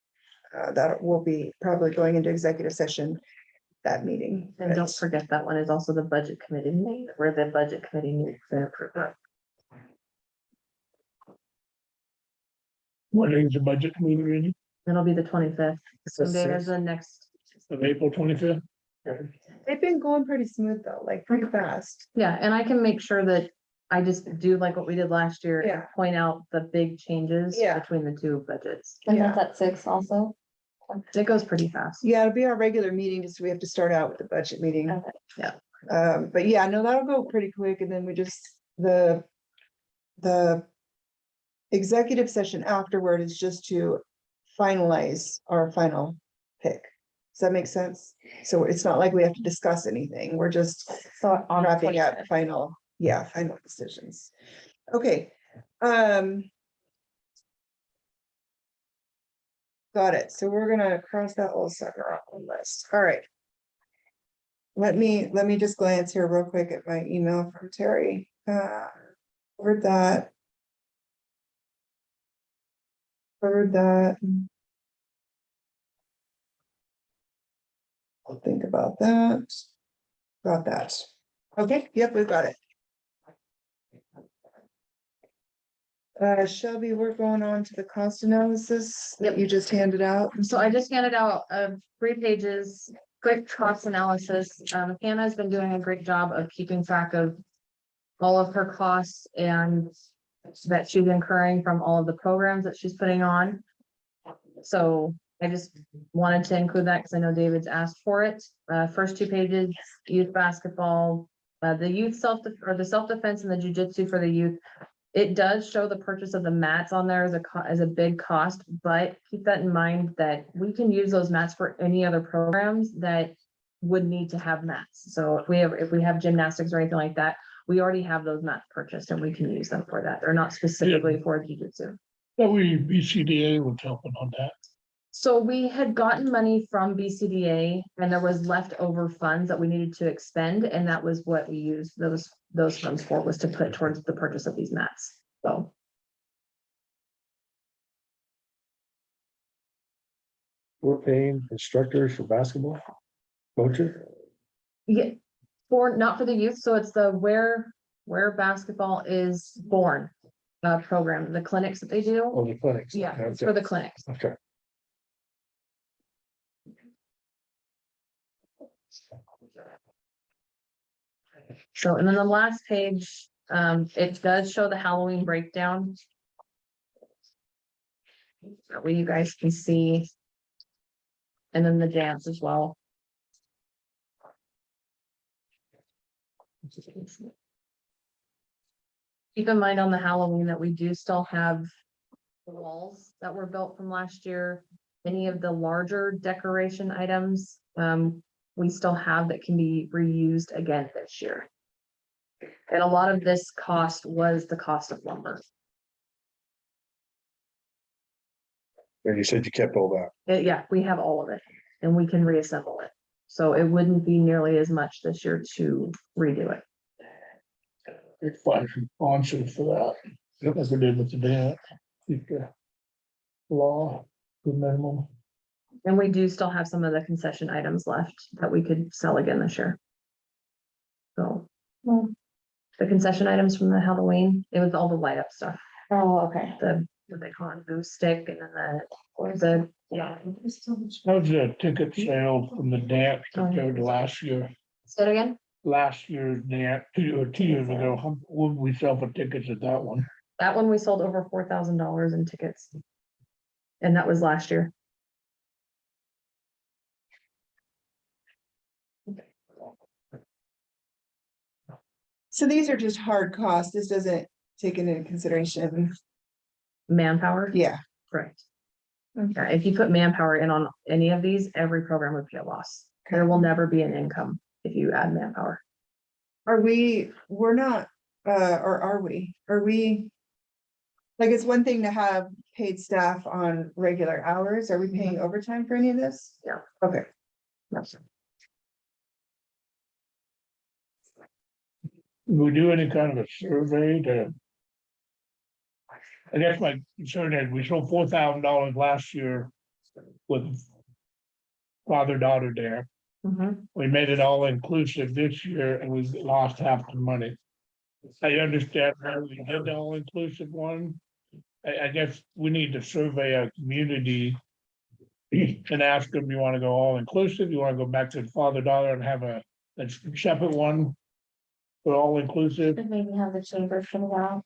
That will be probably going into executive session, that meeting. And don't forget that one is also the budget committee meeting, where the budget committee needs to approve that. What is the budget meeting reading? It'll be the 25th. So there's the next, Of April 25th? They've been going pretty smooth though, like pretty fast. yeah, and I can make sure that I just do like what we did last year. and Yeah. Point out the big changes Yeah. between the two budgets. And that's at 6 also. It goes pretty fast. Yeah, it'll be our regular meeting, just we have to start out with the budget meeting. Okay. But yeah, no, that'll go pretty quick and then we just, the executive session afterward is just to finalize our final pick. Does that make sense? So it's not like we have to discuss anything. We're just So on the wrapping up 25th. final decisions. Okay. Got it. So we're gonna cross that little sucker off the list. All right. Let me just glance here real quick at my email from Terry. Heard that. Heard that. I'll think about that. Got that. Okay, yep, we've got it. Shelby, we're going on to the cost analysis that you just handed out. So I just handed out 3 pages, quick cost analysis. Hannah's been doing a great job of keeping track of all of her costs and that she's incurring from all of the programs that she's putting on. So I just wanted to include that because I know David's asked for it. First 2 pages, youth basketball, the youth self-defense and the jujitsu for the youth. It does show the purchase of the mats on there as a big cost, but keep that in mind that we can use those mats for any other programs that would need to have mats. So if we have gymnastics or anything like that, we already have those mats purchased and we can use them for that. They're not specifically for jujitsu. That we, BCDA was helping on that. So we had gotten money from BCDA and there was leftover funds that we needed to expend, and that was what we used those funds for, was to put towards the purchase of these mats. So we're paying instructors for basketball? Coaches? Yeah, for, not for the youth, so it's the where basketball is born. Program, the clinics that they do. Oh, the clinics. Yeah, it's Okay. for the clinics. Okay. So, and then the last page, it does show the Halloween breakdown. That way you guys can see. And then the dance as well. Keep in mind on the Halloween that we do still have the walls that were built from last year. Any of the larger decoration items, we still have that can be reused again this year. And a lot of this cost was the cost of lumber. And you said you kept all that. Yeah, we have all of it and we can reassemble it. So it wouldn't be nearly as much this year to redo it. It's fine, sponsors for that, as we did with the dance. Keep the law, the minimum. And we do still have some of the concession items left that we could sell again this year. So, well, the concession items from the Halloween, it was all the light up stuff, Oh, okay. the, what they call it, boo stick and then yeah. How's the ticket sale from the dance compared to last year? Say it again? Last year's dance, 2 years ago, what did we sell for tickets at that one? That one we sold over $4,000 in tickets. And that was last year. So these are just hard costs. This doesn't take into consideration. Manpower? Yeah, Correct. Yeah, if you put manpower in on any of these, every program would be a loss. There will never be an income if you add manpower. we're not, or are we? Like, it's one thing to have paid staff on regular hours. Are we paying overtime for any of this? Yeah. Okay. We do any kind of a survey to? I guess my concern is we sold $4,000 last year with father-daughter there. Mhm. We made it all inclusive this year and we lost half the money. I understand how we did the all inclusive one. I guess we need to survey our community. And ask them, you wanna go all inclusive, you wanna go back to father-daughter and have a separate one? For all inclusive, And maybe have the chamber fill it out.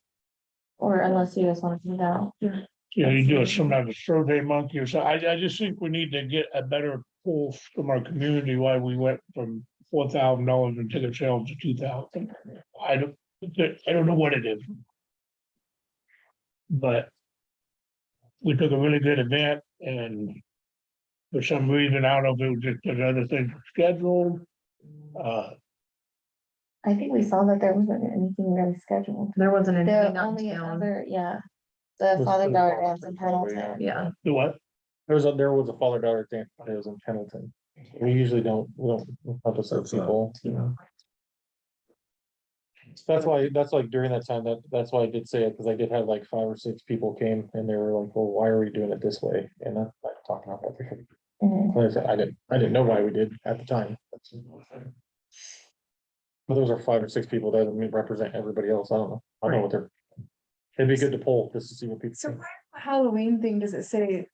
Or unless you guys want to fill it out. you know, you do some kind of survey monkey or so. I just think we need to get a better pulse from our community why we went from $4,000 in ticket sales to 2,000. I don't know what it is. But. We took a really good event and. For some reason, I don't know if it was just because other things were scheduled. I think we saw that there wasn't anything really scheduled. There wasn't anything The not only down. other, yeah. The father-daughter dance in Pendleton. Yeah, The what? There was a father daughter dance, but it was in Pendleton. We usually we don't encompass those people, you know. That's why during that time, that's why I did say it, because I did have like 5 or 6 people came and they were like, well, why are we doing it this way? And that's like talking about everything. Mhm. Like I said, I didn't know why we did at the time. But those are 5 or 6 people that doesn't represent everybody else. I don't know. I don't know what they're. It'd be good to poll just to see what people So think. why the Halloween thing, does it say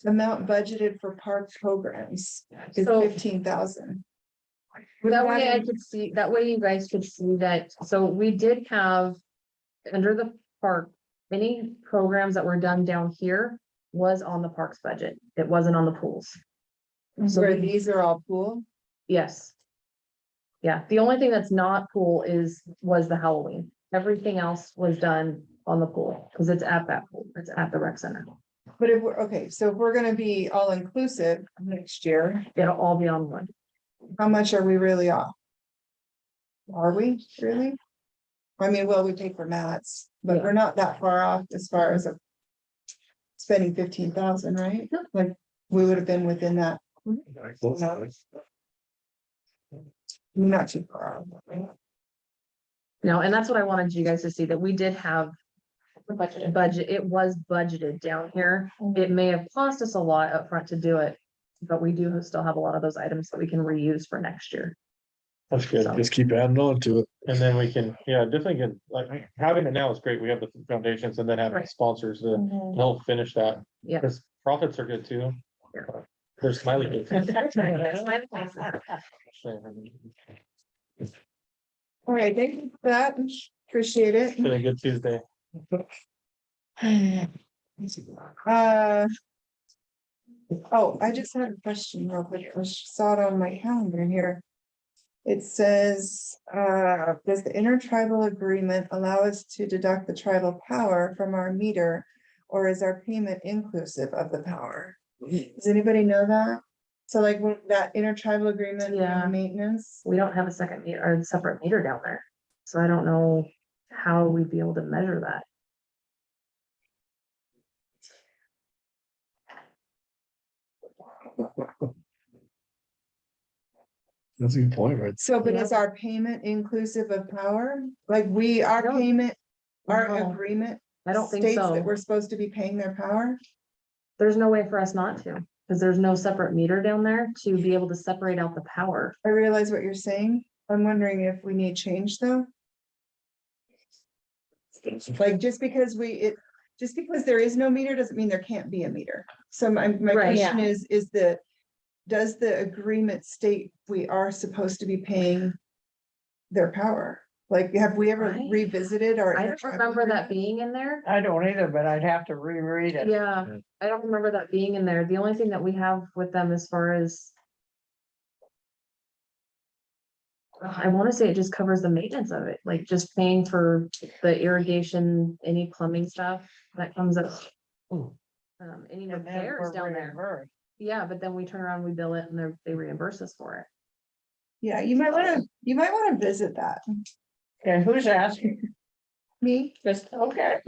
amount budgeted for park programs is So- 15,000? that way I could see, that way you guys could see that, so we did have. Under the park, any programs that were done down here was on the parks budget. It wasn't on the pools. So Where we- these are all pool? Yes. Yeah, the only thing that's not pool was the Halloween. Everything else was done on the pool, because it's at that pool, it's at the rec center. But if we're, okay, so if we're gonna be all inclusive next year, It'll all be on one. how much are we really off? Are we really? I mean, well, we pay for mats, but Yeah. we're not that far off as far as spending 15,000, right? No. Like, we would have been within that, not too far off. No, and that's what I wanted you guys to see, that we did have it was budgeted down here. It may have cost us a lot upfront to do it. But we do still have a lot of those items that we can reuse for next year. That's good. So- Just keep adding on to it. And then we can, yeah, definitely can, like, having it now is great. We have the foundations and then having Right. sponsors to help finish that. Yeah. Because profits are good too. Yeah. They're smiley. All right, thank you for that. Appreciate it. Been a good Tuesday. Oh, I just had a question real quick. I saw it on my calendar here. It says, does the intertribal agreement allow us to deduct the tribal power from our meter? Or is our payment inclusive of the power? Does anybody know that? So like when that intertribal agreement, Yeah. maintenance, We don't have a second meter or a separate meter down there. So I don't know how we'd be able to measure that. That's a good point, right? so but Yeah. is our payment inclusive of power? Like our No. payment, our No. agreement I don't think states that so. we're supposed to be paying their power? There's no way for us not to, because there's no separate meter down there to be able to separate out the power. I realize what you're saying. I'm wondering if we need change though. Like just because just because there is no meter doesn't mean there can't be a meter. So my Right, question is does the agreement state we are supposed to be paying their power? Like, have we ever I- revisited our? I don't remember that being in there. I don't either, but I'd have to reread it. Yeah, I don't remember that being in there. The only thing that we have with them as far as. I want to say it just covers the maintenance of it, like just paying for the irrigation, any plumbing stuff that comes up. Any And then repairs we're down there. reimbursed. Yeah, but then we turn around, we bill it and they reimburse us for it. Yeah, you might wanna visit that. Okay, who's asking? Me, Okay.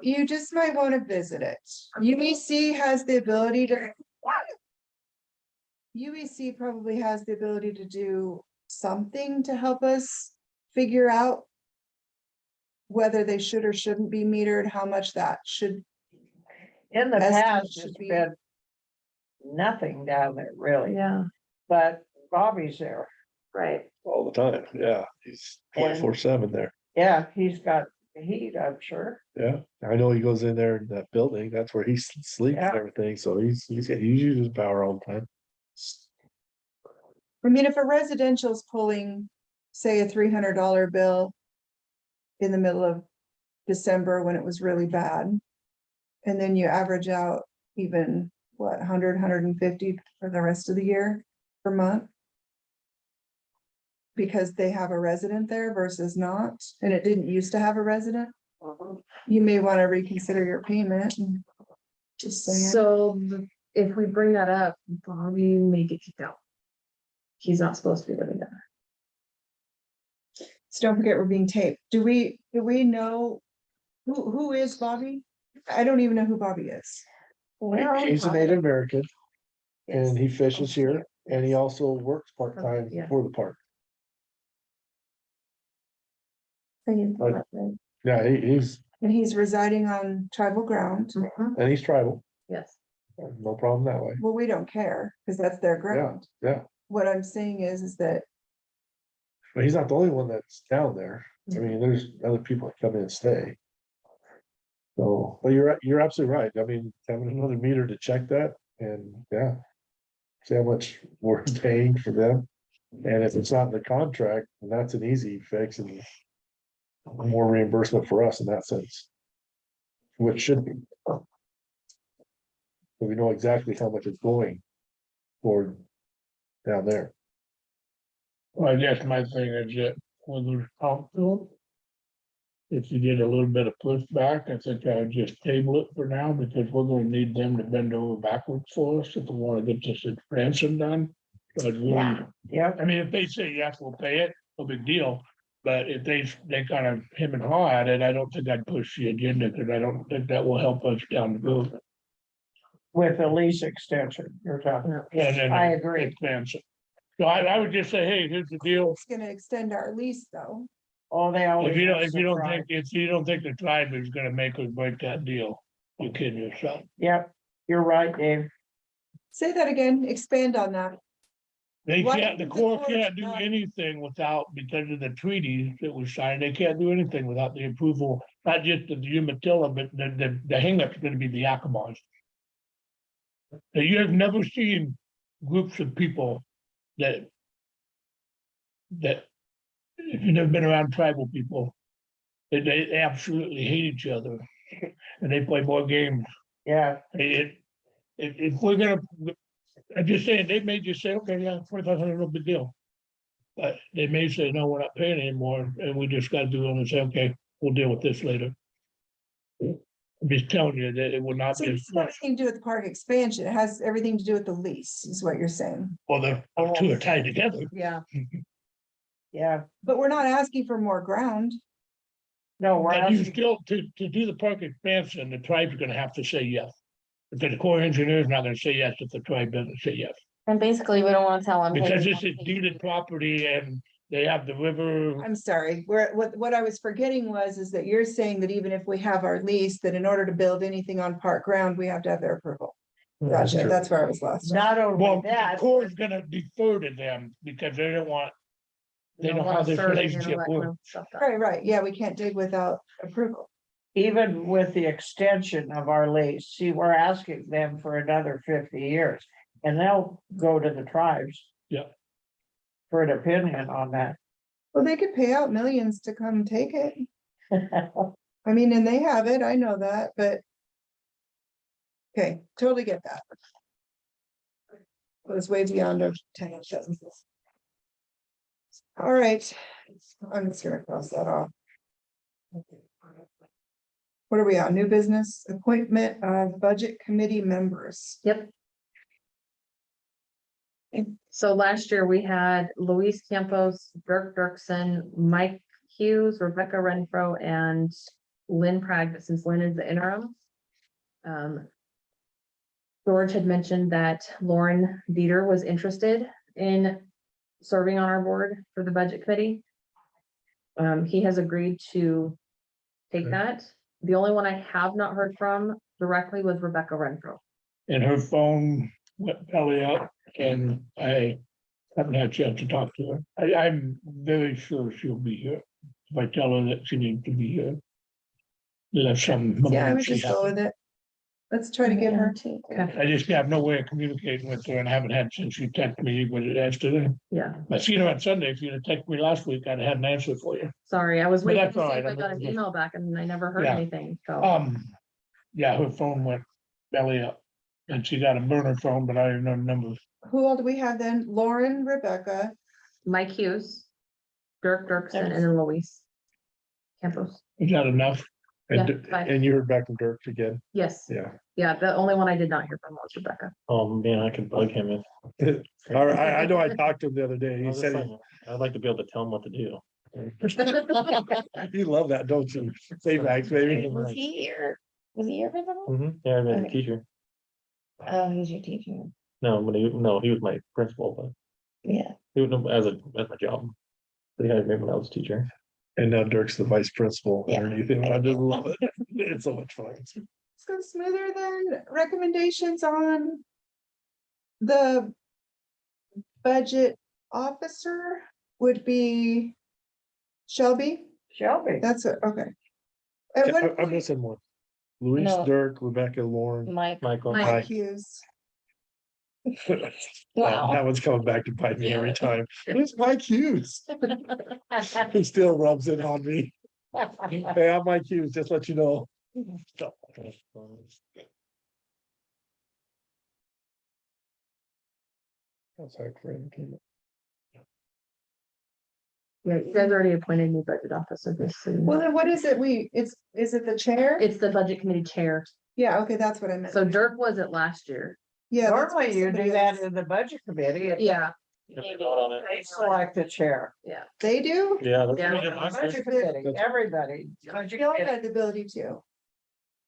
you just might wanna visit it. UEC has the ability to. UEC probably has the ability to do something to help us figure out. Whether they should or shouldn't be metered, how much that should, In the Estimate past, should it's be- been nothing down there really, Yeah, but Bobby's there. right. All the time. Yeah, he's And- 24/7 there. Yeah, he's got the heat, I'm sure. Yeah, I know he goes in there in that building. That's where he sleeps Yeah. and everything. So he uses power all the time. I mean, if a residential's pulling, say, a $300 bill. In the middle of December when it was really bad. And then you average out even, what, 150 for the rest of the year per month? Because they have a resident there versus not, and it didn't used to have a resident. You may want to reconsider your payment. Just saying. So if we bring that up, Bobby may get kicked out. He's not supposed to be living there. So don't forget, we're being taped. Do we know who is Bobby? I don't even know who Bobby is. He's a Native American Yes. and he fishes here and he also works part-time Yeah. for the park. Mhm. Yeah, he's, And he's residing on tribal ground. and he's tribal. Yes, No problem that way. Well, we don't care, because that's their ground. Yeah, What I'm saying is that, but he's not the only one that's down there. I mean, there's other people that come in and stay. So, but you're absolutely right. I mean, having another meter to check that and yeah. See how much we're paying for them. And if it's not in the contract, then that's an easy fix and more reimbursement for us in that sense. Which should be. So we know exactly how much it's going for down there. Well, I guess my thing is that when we talk to them. If you get a little bit of pushback, I think I would just table it for now because we're gonna need them to bend over backwards for us if we wanna get this expansion done. But we, Yep, I mean, if they say yes, we'll pay it, no big deal. But if they kind of him and haw at it, I don't think I'd push the agenda because I don't think that will help us down the road. with the lease extension, you're talking. And then I agree. expansion. So I would just say, hey, here's the deal. it's gonna extend our lease though. Oh, they always. If you don't, have surprise. if you don't think the tribe is gonna make or break that deal, you're kidding yourself. Yep, you're right, Dave. Say that again, expand on that. They Why can't, the did the Corps court can't do not- anything without, because of the treaties that was signed, they can't do anything without the approval, not just of the Umatilla, but the hangup's gonna be the Yakimas. Now, you have never seen groups of people that if you've never been around tribal people, they absolutely hate each other, and they play more games. Yeah, If we're gonna, I'm just saying, they may just say, okay, yeah, 4,500, no big deal. But they may say, no, we're not paying anymore, and we just gotta do it and say, okay, we'll deal with this later. I'm just telling you that it will not So be, this has nothing to do with the park expansion. It has everything to do with the lease, is what you're saying. well, the two are tied together. Yeah, yeah. But we're not asking for more ground. No, we're But you asking, still, to do the park expansion, the tribe's gonna have to say yes. Because the Corps of Engineers not gonna say yes if the tribe doesn't say yes. And basically, we don't wanna tell them. hey, Because we this wanna is take deeded property and they have the river. I'm sorry, what I was forgetting is that you're saying that even if we have our lease, that in order to build anything on park ground, we have to have their approval. Gotcha, that's where I was lost. not only Well, the that, Corps is gonna defer to them because they don't want, they don't know want how a this survey and relationship let no works. stuff done. Right, yeah, we can't dig without approval. even with the extension of our lease, see, we're asking them for another 50 years. And they'll go to the tribes. Yeah. For an opinion on that. Well, they could pay out millions to come take it. I mean, and they have it, I know that, but. Okay, totally get that. It was way beyond our time. All right, I'm just gonna cross that off. What are we on? New business appointment of budget committee members. Yep. So last year we had Luis Campos, Dirk Dirksen, Mike Hughes, Rebecca Renfro, and Lynn Prag, since Lynn is the interim. George had mentioned that Lauren Dieter was interested in serving on our board for the budget committee. He has agreed to take Okay. that. The only one I have not heard from directly was Rebecca Renfro. And her phone went belly up and I haven't had a chance to talk to her. I'm very sure she'll be here. If I tell her that she needs to be here. That's some. Yeah, I would just go with it. Let's try to get her. Okay. I just have no way of communicating with her and haven't had since she texted me with it yesterday. Yeah, I seen her on Sunday. If you'd have texted me last week, I'd have had an answer for you. sorry, I was But waiting that's to see all if right, I got an I'm- email back and I never heard Yeah. anything, so. Yeah, her phone went belly up. And she got a burner phone, but I don't know the numbers. Who all do we have then? Lauren, Rebecca, Mike Hughes, Dirk Dirksen, and then Luis Campos. Is that enough? And, Yeah, fine. and you heard back from Dirk again, Yes, yeah. yeah, the only one I did not hear from was Rebecca. Oh, man, I could bug him if. All right, I know I talked to him the other day, I he was said, just saying, I'd like to be able to tell him what to do. you love that, don't you? Say Max, baby. Was he here? Was he here for the? Mhm. Yeah, I've been a Okay. teacher. Oh, he's your teacher. No, he was my principal, Yeah. but he was as my job. They hired me when I was a teacher. And now Dirk's the vice principal Yeah. underneath him, I just love it, it's so much fun. let's go smoother than recommendations on. The. Budget officer would be. Shelby, Shelby, that's it, okay. And what, I'm missing one. Luis, No. Dirk, Rebecca, Lauren. Mike. Michael. Mike. Mike Hughes, Wow. That one's coming back to bite me every time. Who's Mike Hughes? He still rubs it on me. Hey, I'm Mike Hughes, just let you know. That's how Corinne came up. Yeah, you guys already appointed me budget officer this. well, then what is it, is it the chair? It's the budget committee chair. Yeah, okay, that's what I meant. So Dirk was it last year. Yeah. that's what normally you somebody do that else- in the budget committee. and Yeah, They vote on it. They select the chair. They do? Yeah, that's Yeah. what we did last year. Budget committee, everybody. Budget Bill committee. had the ability to.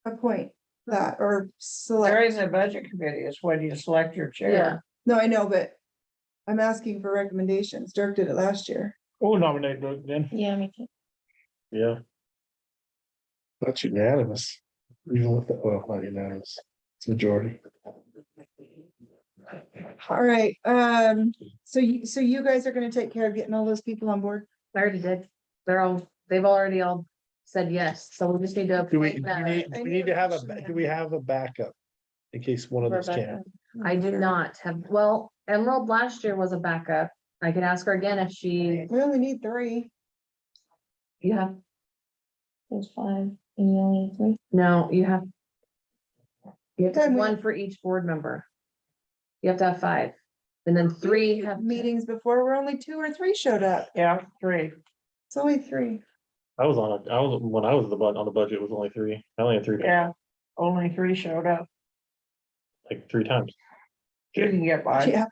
Appoint that or select, During the budget committee is when you select your yeah. chair. no, I know, but. I'm asking for recommendations, Dirk did it last year. We'll nominate Dirk then. Yeah, me too. Yeah, That's unanimous. Even with the, well, not unanimous, it's majority. All right, so you guys are gonna take care of getting all those people on board? I already did. They've already all said yes, so we just need to. Do we, appoint that. we need to have do we have a backup? In case one of us Rebecca. can't. I do not have, well, Emerald last year was a backup. I could ask her again if she, We only need 3. you have, There's 5, and you only have 3. no, you have. You have to have Then we- one for each board member. You have to have 5, and then 3 have. Meetings before where only 2 or 3 showed up. Yeah, 3. It's only 3. I was when I was on the budget, it was only 3. I only had 3, Yeah, only 3 showed up. like 3 times. You can get by. Yeah.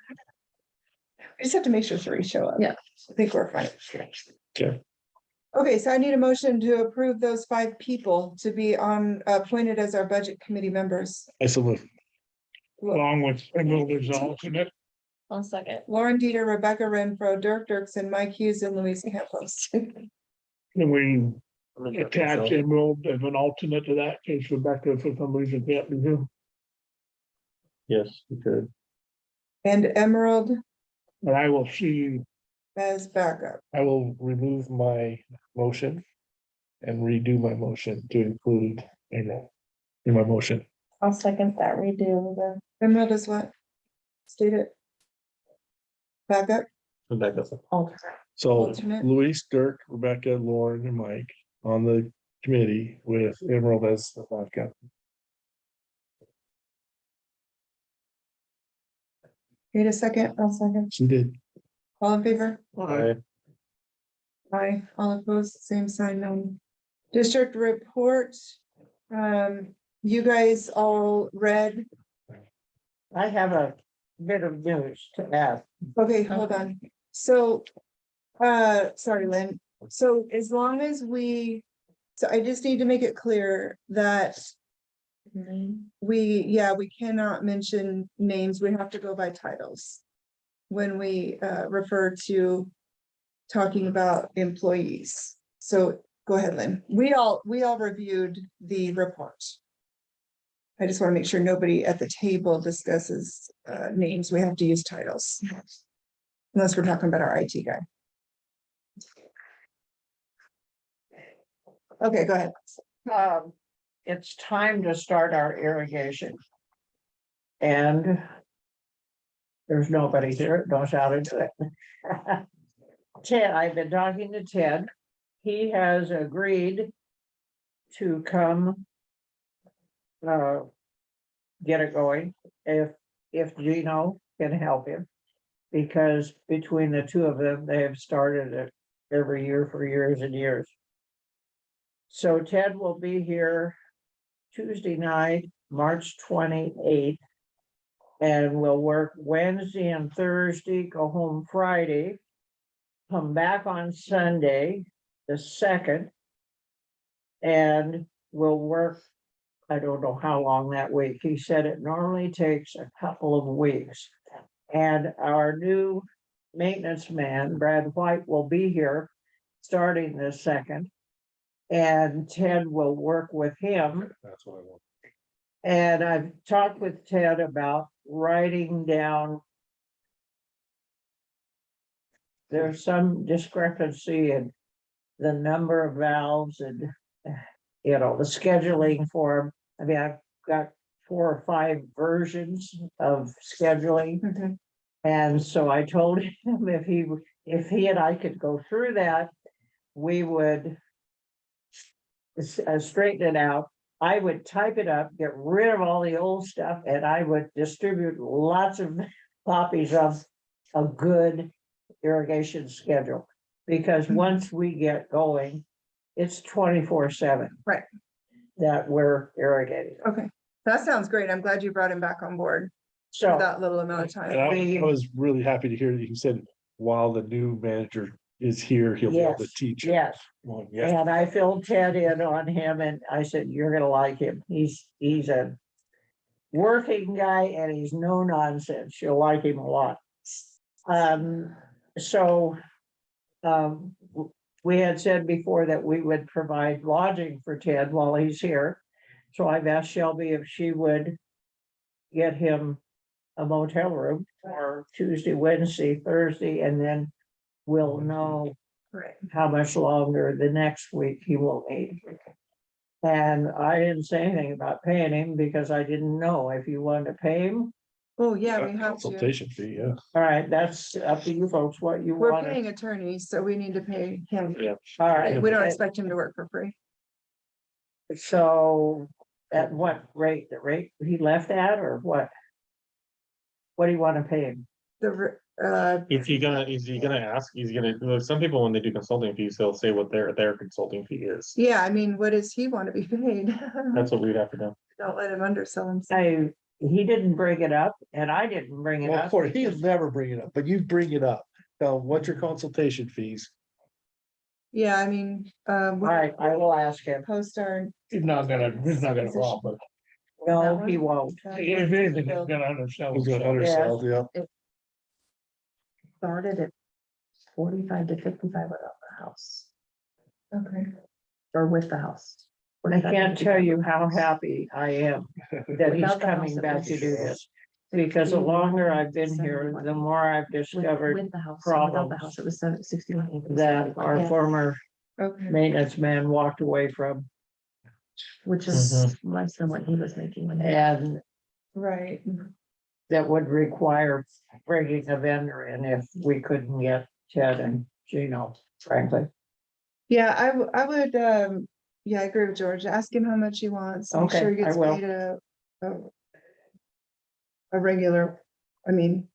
We just have to make sure 3 show up. Yeah. I think we're fine. Okay. Okay, so I need a motion to approve those 5 people to be appointed as our budget committee members. I still move. Along with Emerald as alternate. 1 second. Lauren Dieter, Rebecca Renfro, Dirk Dirksen, Mike Hughes, and Louise Campos. Can we attach Emerald as an alternate to that, in case Rebecca for some reason can't be here? Yes, you could. And Emerald And I will see, as backup. I will remove my motion. And redo my motion to include Emerald in my motion. I'll second that redo the. Emerald is what? State it. Backup, Come back up. alternate. So Alternate. Luis, Dirk, Rebecca, Lauren, and Mike on the committee with Emerald as the backup. need a second, I'll second. She did. all in favor? Aye. Aye, all opposed, same sign, none. District report. You guys all read, I have a bit of news to add. okay, hold on, so. Sorry, Lynn, so as long as so I just need to make it clear that we cannot mention names, we have to go by titles. When we refer to talking about employees, so go ahead, Lynn, we all reviewed the report. I just want to make sure nobody at the table discusses names, we have to use titles. Unless we're talking about our IT guy. Okay, go ahead. It's time to start our irrigation. And there's nobody here that knows how to do it. Ted, I've been talking to Ted. He has agreed to come get it going if Gino can help him. Because between the two of them, they have started it every year for years and years. So Ted will be here Tuesday night, March 28th. And we'll work Wednesday and Thursday, go home Friday. Come back on Sunday, the 2nd. And we'll work, I don't know how long that week. He said it normally takes a couple of weeks. And our new maintenance man, Brad White, will be here starting the 2nd. And Ted will work with him. That's what I want. And I've talked with Ted about writing down. There's some discrepancy in the number of valves and, you know, the scheduling for, I mean, I've got 4 or 5 versions of scheduling. Mhm. And so I told him if he and I could go through that, we would straighten it out. I would type it up, get rid of all the old stuff, and I would distribute lots of copies of a good irrigation schedule. Because once we get going, it's 24/7. Right. That we're irrigating. Okay, that sounds great, I'm glad you brought him back on board for So that little amount of And time. I was really happy to hear that you said while the new manager is here, he'll be able to Yes, teach. it. yes, Well, yes, and I filled Ted in on him and I said, you're gonna like him. He's a working guy and he's no nonsense. You'll like him a lot. So we had said before that we would provide lodging for Ted while he's here. So I've asked Shelby if she would get him a motel room for Tuesday, Wednesday, Thursday, and then we'll know Correct. how much longer the next week he will need. And I didn't say anything about paying him because I didn't know if you wanted to pay him. Oh, yeah, we have to. Consultation fee, yeah. All right, that's up to you folks, what you We're want. paying attorneys, so we need to pay him. All right. We don't expect him to work for free. So at what rate? The rate he left at or what? What do you want to pay him? Is he gonna ask, look, some people, when they do consulting fees, they'll say what their consulting fee is. yeah, I mean, what does he want to be paid? That's what we'd have to know. Don't let him undersell himself. He didn't bring it up and I didn't bring it Well, up. Cory, he'll never bring it up, but you bring it up. Now, what's your consultation fees? Yeah, I mean, All right, I will ask him. post our. He's not gonna rob us. No, he won't. If anything, he's gonna undersell. He's gonna himself. undersell, yeah. Started at 45 to 55 without the house, Okay. or with the house. I can't tell you how happy I am that he's Without the house, coming it back was- to do this. Because the longer I've been here, the more I've discovered With the house, without the problems house, it was 61. that our Yeah. former Okay. maintenance man walked away from. Which is less than what he was making. when he- And Right. that would require bringing a vendor in if we couldn't get Ted and Gino, frankly. Yeah, I would, yeah, I agree with George. Ask him how much he wants. Make Okay, sure he I gets will. paid a regular, I mean,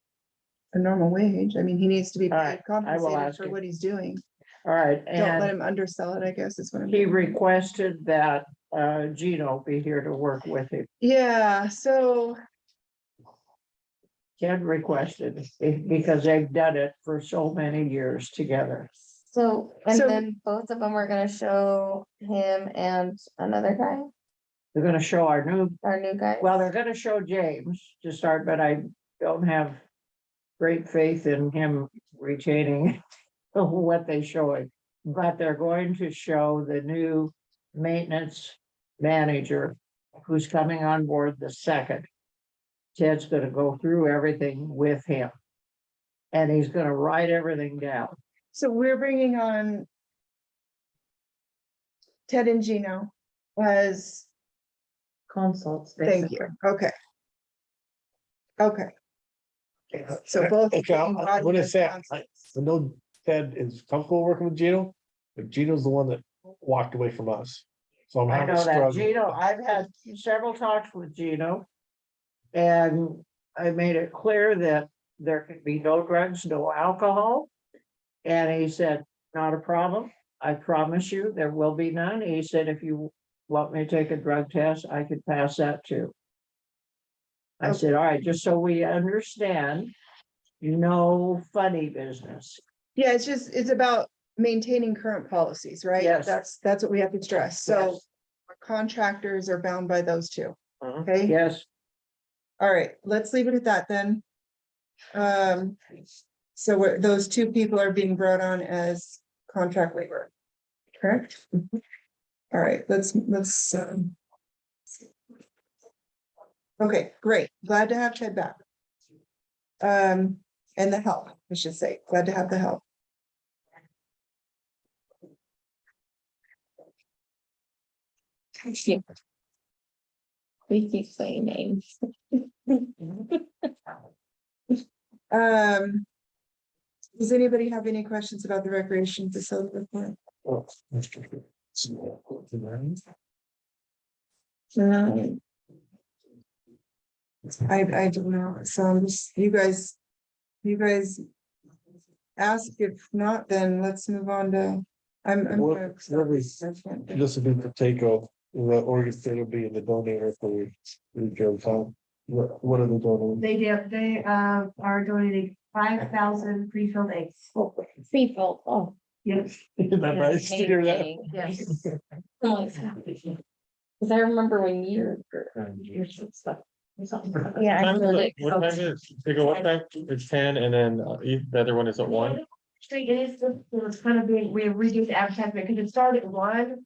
a normal wage. I mean, he needs to be All paid right, compensated ask for him. what he's doing. All right, Don't let and him undersell it, I guess is what I'm. he getting at. requested that Gino be here to work with him. Yeah, so, Ted requested because they've done it for so many years together. So, and So- then both of them are gonna show him and another guy, They're gonna show our new, our new guy. well, they're gonna show James to start, but I don't have great faith in him retaining what they show him. But they're going to show the new maintenance manager who's coming on board the second. Ted's gonna go through everything with him. And he's gonna write everything down. so we're bringing on Ted and Gino as, Consults. thank you, okay. Okay, so both. Okay, being brought I'm gonna in as say, counsel. I know Ted is comfortable working with Gino, but Gino's the one that walked away from us. So I'm I having a know that struggle. Gino, I've had several talks with Gino. And I made it clear that there could be no drugs, no alcohol. And he said, not a problem. I promise you, there will be none. He said, if you want me to take a drug test, I could pass that too. I said, all right, just so we understand, no funny business. Yeah, it's just, it's about maintaining current policies, right? Yes. That's what we have to stress. So Yes. our contractors are bound by those two. Okay. Yes, All right, let's leave it at that then. So those two people are being brought on as contract labor, correct? All right, let's. Okay, great. Glad to have Ted back. And the help, I should say. Glad to have the help. We keep saying names. Does anybody have any questions about the recreation facility report? I don't know, so I'm just, you guys. Ask, if not, then let's move on to, I'm. What is- This would be the take of the Oregon will be in the donator for the Jones Home. What are the donors? They are donating 5,000 pre-filled eggs. People, oh. Yes. Isn't that nice to hear that? Yes. Cause I remember when you. Stuff. Yeah, I What time feel is like. it? What time is it? Pick a what time? It's 10 and then the other one is at 1. Street, it is, it's kind of being, we reduced advertisement because it started at 1.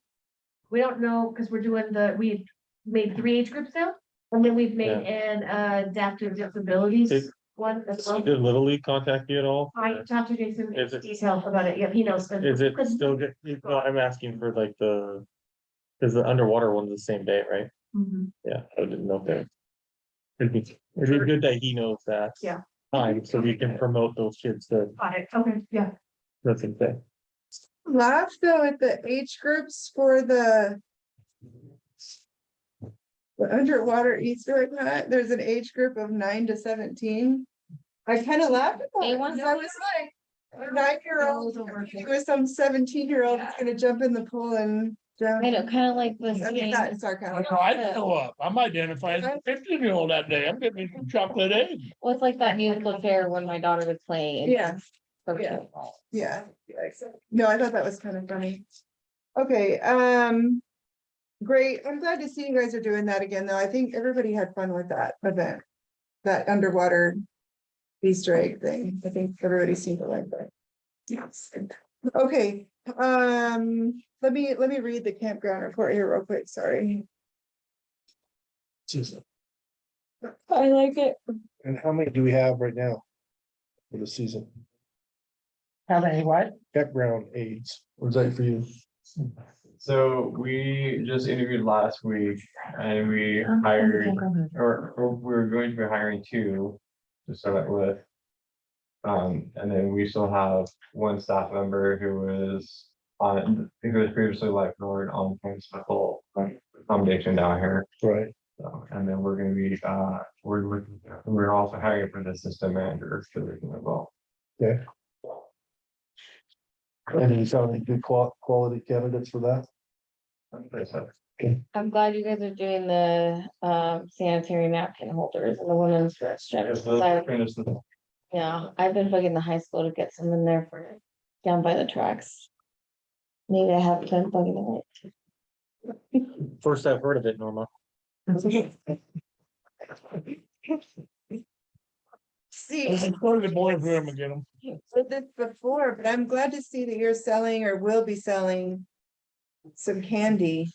We don't know, because we're doing we made 3 age groups now, and then we've made an adaptive disabilities Did- one as well. Did Little League contact you at all? I talked to Jason in Is it- detail about it, yeah, he knows. Is it still good? No, I'm asking for like cause the underwater one's the same day, right? Mhm. Yeah, I didn't know that. It'd be good that he knows that. Yeah. Time, so we can promote those kids that, Got it, okay, yeah. that's the thing. Laugh though at the age groups for the underwater Easter egg hunt, there's an age group of 9 to 17. I kind of laughed at that, A1? because I was like, a 9-year-old with some 17-year-old that's gonna jump in the pool and drown. I know, kind of like this. I mean, that is I sarcasm. know, I'd show up. I'm identifying as a 15-year-old that day. I'm getting me some chocolate eggs. Well, it's like that musical chair when my daughter would play. and- Yeah, yeah. Yeah. No, I thought that was kind of funny. Okay, great. I'm glad to see you guys are doing that again, though. I think everybody had fun with that event. That underwater Easter egg thing. I think everybody seemed to like that. Yes. Okay, let me read the campground report here real quick, sorry. I like it. And how many do we have right now? For the season, How many what? campground aides, or is that for you? So we just interviewed last week and we hired, or we were going to be hiring 2 to start with. And then we still have 1 staff member who was previously lifeguard on campus level accommodation down here. Right, So, and then we're gonna be, we're also hiring for the assistant manager position as well. okay. And you sound like good quality candidates for that? I'm glad you guys are doing the sanitary napkin holders and the women's restroom. Yes, 'cause I- finish the- Yeah, I've been bugging the high school to get some in there for down by the tracks. Maybe I have been bugging it. First I've heard of it, Norma. See, Go to the boys' room and get them. said this before, but I'm glad to see that you're selling or will be selling some candy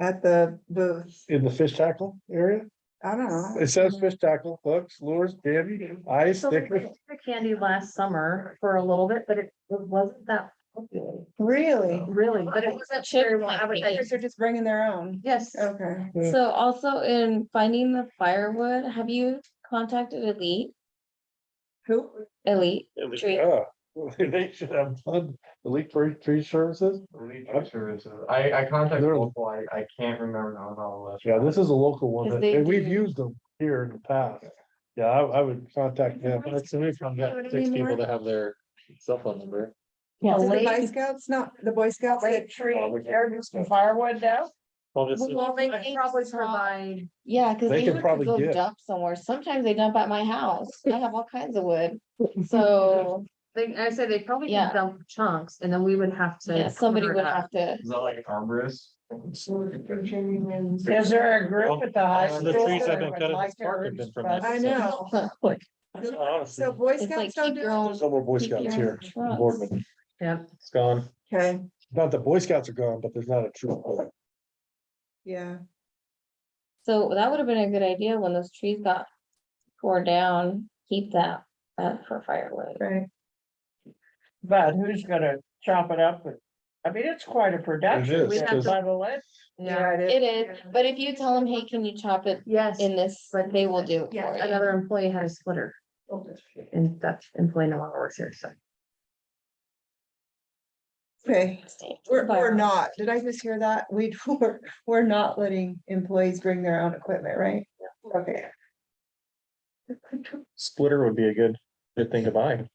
at the booth. In the fish tackle area? I don't know. It says fish tackle, hooks, lures, candy, ice, So we stickers. did the candy last summer for a little bit, but it wasn't that popular, Really? really, but it wasn't very well Others advertised. are just bringing their own. Yes, Okay. Yeah. So also in finding the firewood, have you contacted Elite? Who? Elite Tree? Yeah, they should have fun. Elite tree services. Elite services. I contacted They're- local, I can't remember now on the list. Yeah, this is a local one, 'Cause that- they and we've do- used them here in the past. Yeah, I would contact them. So we've got 6 people that have their cell phone number. Yeah, Is it the Boy Elite. Scouts, not the Boy Scouts? Late tree, there, just some firewood down? Well, just, well, they They probably saw- provide, Yeah, cause They they could would probably go get- dump somewhere. Sometimes they dump at my house. I have all kinds of wood. So, I said they probably Yeah. could dump chunks and then we would have to. yeah, somebody cover would it up. have to. Is that like an arborist? Is there a group at the high the school? trees that I've been would cutting like this park to have been from express- that. I know. Like, So Boy it's like Scouts don't keep do your it? own. No more Boy keep Scouts your here. own in trunks. Boardman. Yeah, it's gone. Okay, Not that Boy Scouts are gone, but there's not a troop. yeah. So that would have been a good idea when those trees got torn down, keep that for firewood. Right. But who's gonna chop it up? I mean, it's quite a production. is, We have because- to- By the way, yeah, It is, but if you tell them, hey, can you chop it yes, in this, But they will do it yeah, for you. another employee had a splitter. And that employee no longer works here, so. Okay, we're not, did I just hear that? We're not letting employees bring their own equipment, right? Okay, Splitter would be a good thing to buy.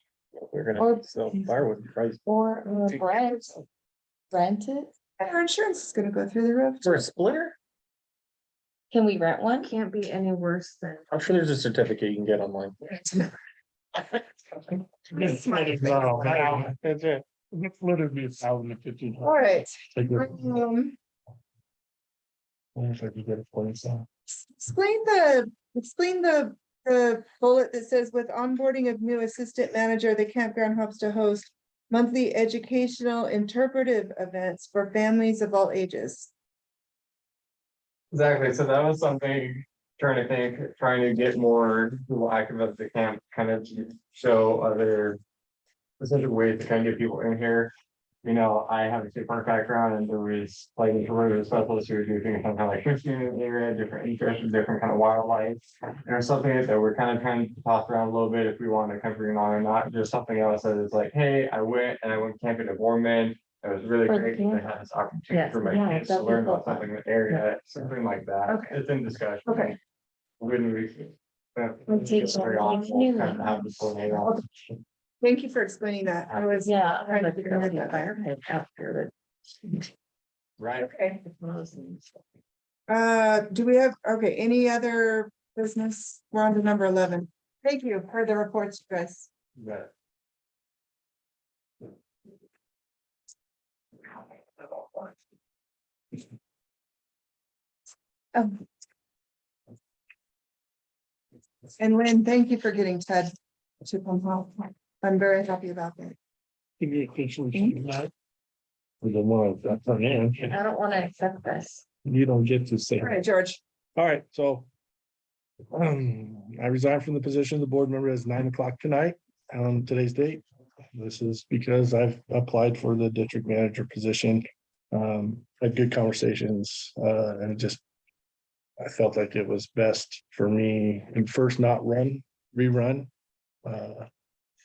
We're gonna Or- sell firewood price. Or rent it? our insurance is gonna go through the roof. For a splitter? Can we rent one? Can't be any worse than. I'm sure there's a certificate you can get online. It's it. It's literally 1,050. All right, Take your- explain If I could get a place, explain the bullet that says with onboarding of new assistant manager, the campground hopes to host monthly educational interpretive events for families of all ages. Exactly, so that was something, trying to get more people active at the camp, kind of show other. Essential ways to kind of get people in here. You know, I have a state park background and there was like a tourism specialist who were doing some kind of like fishing in the area, different interests, different kind of wildlife. And it's something that we're kind of trying to toss around a little bit if we want to come bring on or not, just something else that is like, hey, I went camping at Boardman. It was really For the great. camp? I had this opportunity Yes, for my yeah, kids to that'd be learn so about something in the area, something like that. Okay. It's in discussion. Okay. When we. We'll take some, Kind of have this whole hang out. Thank you for explaining that. I was. Yeah. trying to figure out that. Fire pit after Right. Okay, it's one of those things. do we have, okay, any other business? We're on to number 11. Thank you for the reports, Chris. But. And Lynn, thank you for getting Ted to come home. I'm very happy about that. Communications, that, We don't want to, I don't want to accept this. you don't get to say. All right, George. All right, so. I resigned from the position of the board member as 9 o'clock tonight, on today's date. This is because I've applied for the district manager position. Had good conversations, and just. I felt like it was best for me and first not rerun.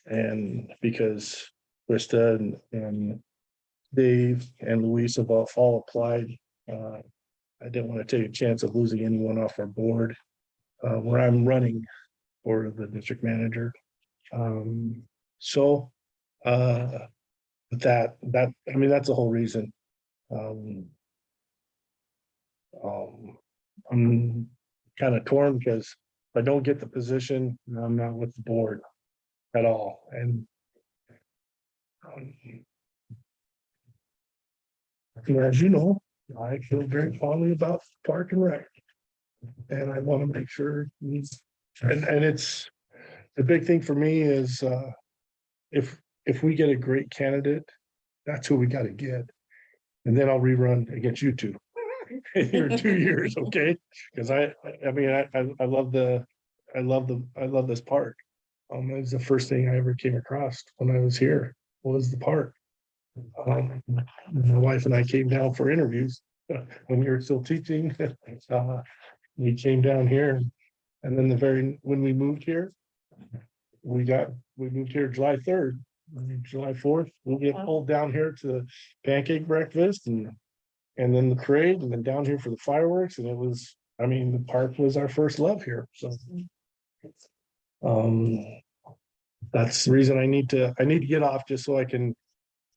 And because Krista and Dave and Luis have all applied. I didn't want to take a chance of losing anyone off our board. Where I'm running for the district manager. So. That, I mean, that's the whole reason. I'm kind of torn because if I don't get the position, I'm not with the board at all, and. As you know, I feel very fondly about Park and Rec. And I want to make sure he's, and it's, the big thing for me is, if we get a great candidate, that's who we gotta get. And then I'll rerun against you two. Here in 2 years, okay? Cause I mean, I love this park. It was the first thing I ever came across when I was here, was the park. My wife and I came down for interviews when we were still teaching. We came down here and then when we moved here, we moved here July 3rd. July 4th, we'll get pulled down here to the pancake breakfast and then the parade and then down here for the fireworks. And it was, I mean, the park was our first love here. So that's the reason I need to get off, just so I can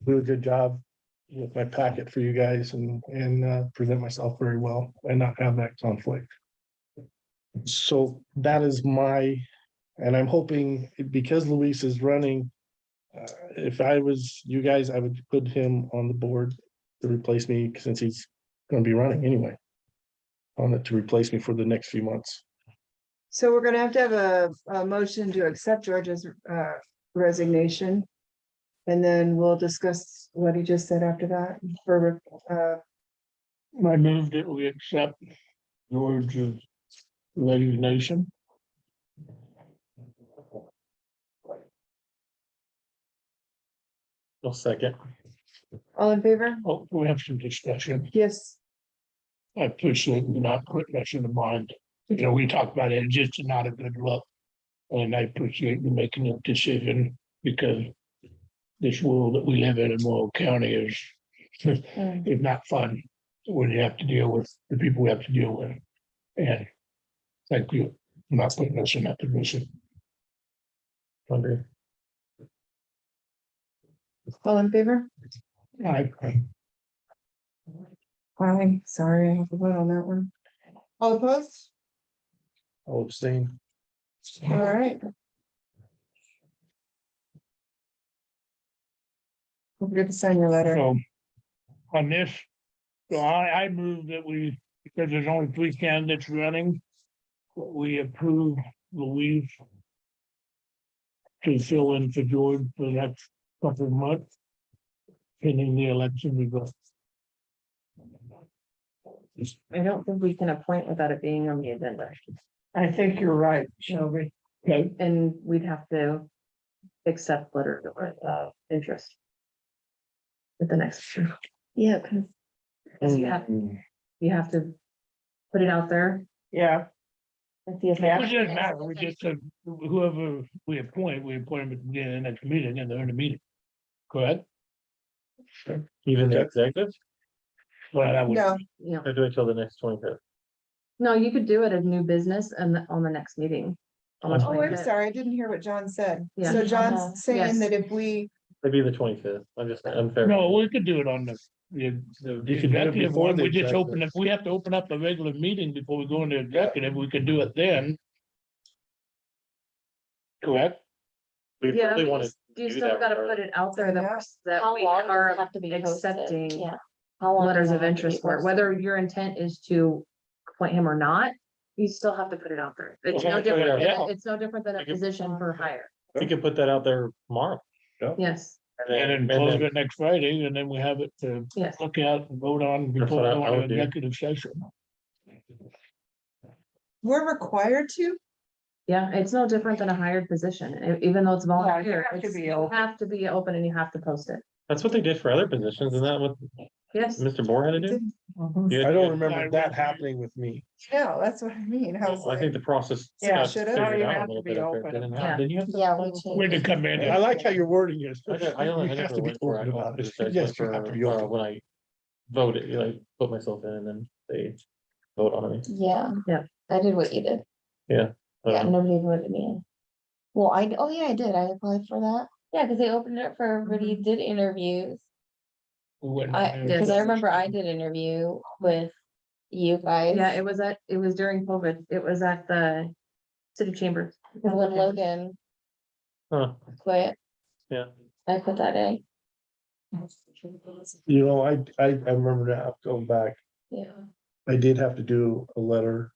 do a good job with my packet for you guys and present myself very well and not have that conflict. So that is and I'm hoping, because Luis is running, if I was you guys, I would put him on the board to replace me, since he's gonna be running anyway. On it, to replace me for the next few months. So we're gonna have to have a motion to accept George's resignation. And then we'll discuss what he just said after that for I moved that we accept George's resignation. I'll second. all in favor? Oh, we have some discussion. Yes. I appreciate you not putting us in the mind. You know, we talked about it, it's just not a good look. And I appreciate you making a decision, because this world that we live in Morrow County is not fun when you have to deal with the people we have to deal with. And thank you for not putting us in that position. Under. All in favor? I, Aye, sorry, I have to vote on that one. All opposed? I'll abstain. All right. Don't forget to sign your letter. so on this, so I move that we, because there's only 3 candidates running, we approve Louise to fill in for George for the next couple of months. Pending the election results. I don't think we can appoint without it being on the agenda. I think you're right, Shelby. Okay, And we'd have to accept letter of interest. At the next, Yeah, 'cause because you have to put it out there. Yeah, if the it effect- doesn't matter, we just said whoever we appoint them at the beginning of the next meeting and they're in the meeting. Correct? Even the Okay. executive, Well, that would, No, You know, I do it till the next 25th. no, you could do it as new business and on the next meeting. on the oh, I'm 25th. sorry, I didn't hear what John said. Yeah. So Yeah. John's saying Yes. that if we, It'd be the 25th. I'm just unfair. no, we could do it on the You can do it executive before one, the we just executive. open, if we have to open up a regular meeting before we go into executive, we could do it then. Correct? We Yeah, really but want you to you do still that gotta regardless. put it out there that, Yeah. that How we long does it are have to be posted? accepting Yeah. How long does letters it of have to be interest for it, posted? whether your intent is to appoint him or not. You still have to put it out there. It's no Okay, different, than yeah. it's no different than a We can- position for hire. We could put that out there tomorrow. Yes, And then close it next Friday, and then we have it to yes. look at and vote on That's before what we I go into would do. executive session. we're required to, Yeah, it's no different than a hired position, even though it's volunteer. have to It's- be You open. have to be open and you have to post it. That's what they did for other positions. Isn't that what Yes, Mr. Moore had to do? didn't You had- I you don't had- remember that happening with me. know, that's what I mean. I was I think like, the process. Yeah, got should've. figured You out a have little to be bit up there, open didn't it? about it. Didn't you have to- Yeah, we When changed. to come in. I like how your wording is. I We only have never to be went for open it. about it. Just- I just Yes, went you have to be for, open. when I voted, like, put myself in and then they vote on me. Yeah. Yeah. I did what you did. Yeah, Um, nobody voted me in. Well, oh yeah, I did. I applied for that. Yeah, because they opened it for everybody, did interviews. We went I, in because there. I remember I did interview with you guys. yeah, it was during COVID. It was at the city chambers. Because when Logan Huh, quit, yeah. I put that in. You know, I remember now going back, Yeah. I did have to do a letter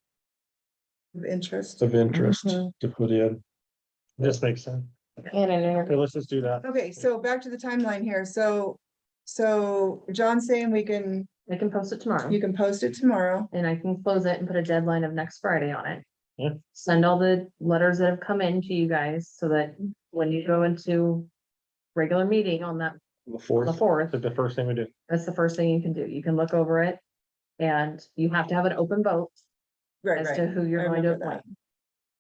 of interest. of interest Mhm. to put in. This makes sense. And an Okay, interview. let's just do that. Okay, so back to the timeline here. So John's saying I can post it tomorrow you can post it tomorrow. and I can close it and put a deadline of next Friday on it. Yeah. Send all the letters that have come in to you guys so that when you go into regular meeting on that, The on the fourth, fourth, That's the first thing we do. that's the first thing you can do. You can look over it. And you have to have an open vote Right, as to right. who you're I going to remember that. appoint.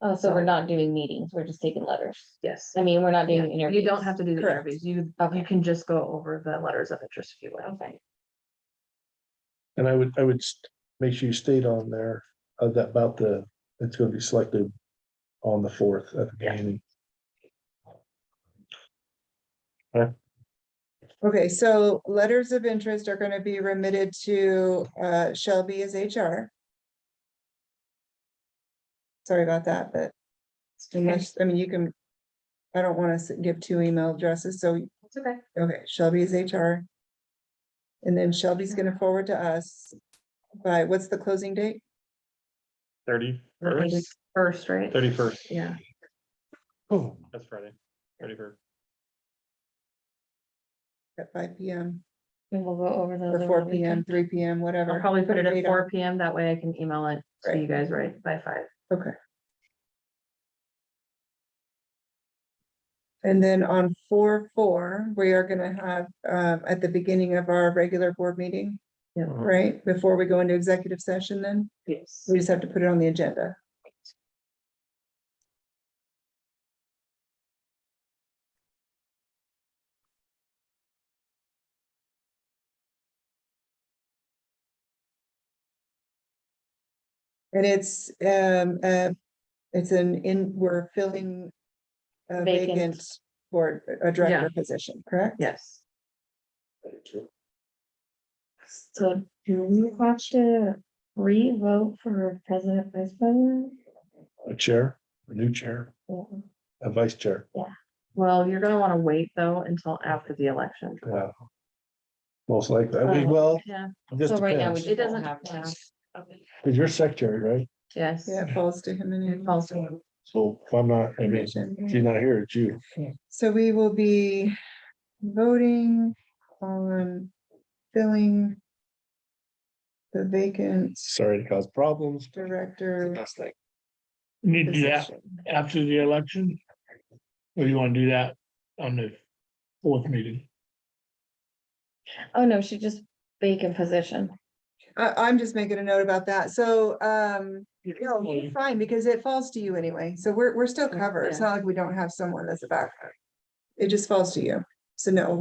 Oh, so we're not doing meetings, we're just taking letters. Yes. I mean, we're not Yeah, doing interviews. You don't have to do the Correct. interviews. You can just go over the letters of interest if you will. Okay. and I would make sure you state on there about it's gonna be selected on the fourth at the beginning. Okay, so letters of interest are gonna be remitted to Shelby as HR. Sorry about that, but unless, I mean, you can, I don't wanna give two email addresses, so, It's okay. okay, Shelby is HR. And then Shelby's gonna forward to us by, what's the closing date? 31st, First, right? 31st. Yeah. Oh, That's Friday. 31st. At 5 p.m. And we'll go over those. or over 4 the p.m., weekend. 3 p.m., whatever. I'll probably put it Date at on- 4 p.m. That way I can email it to you Right. guys right by 5. Okay. And then on 4/4, we are gonna have, at the beginning of our regular board meeting, Yeah. right? Before we go into executive session, then Yes. we just have to put it on the agenda. And it's we're filling a Vacant. vacant board, a director position, correct? Yes. So do we have to re-vote for president, vice president? a chair, a new chair, Yeah. a vice chair. Well, you're gonna wanna wait though until after the election. Yeah. Most likely, I mean, Oh. well, Yeah. this So right now, we depends, It just doesn't don't have yeah. to. because you're secretary, right? Yes. Yeah, it falls to him It and falls to him. So if I'm not, I mean, she's not here, it's you. so we will be voting on filling the vacant Sorry to cause problems. director. Last thing. Need to do that position. after the election? Or you wanna do that on the fourth meeting? Oh, no, she just vacant position. I'm just making a note about that. So, no, you're fine, because it falls to you anyway. So we're still covered. It's not like we don't have someone that's a backup. It just falls to you. So no,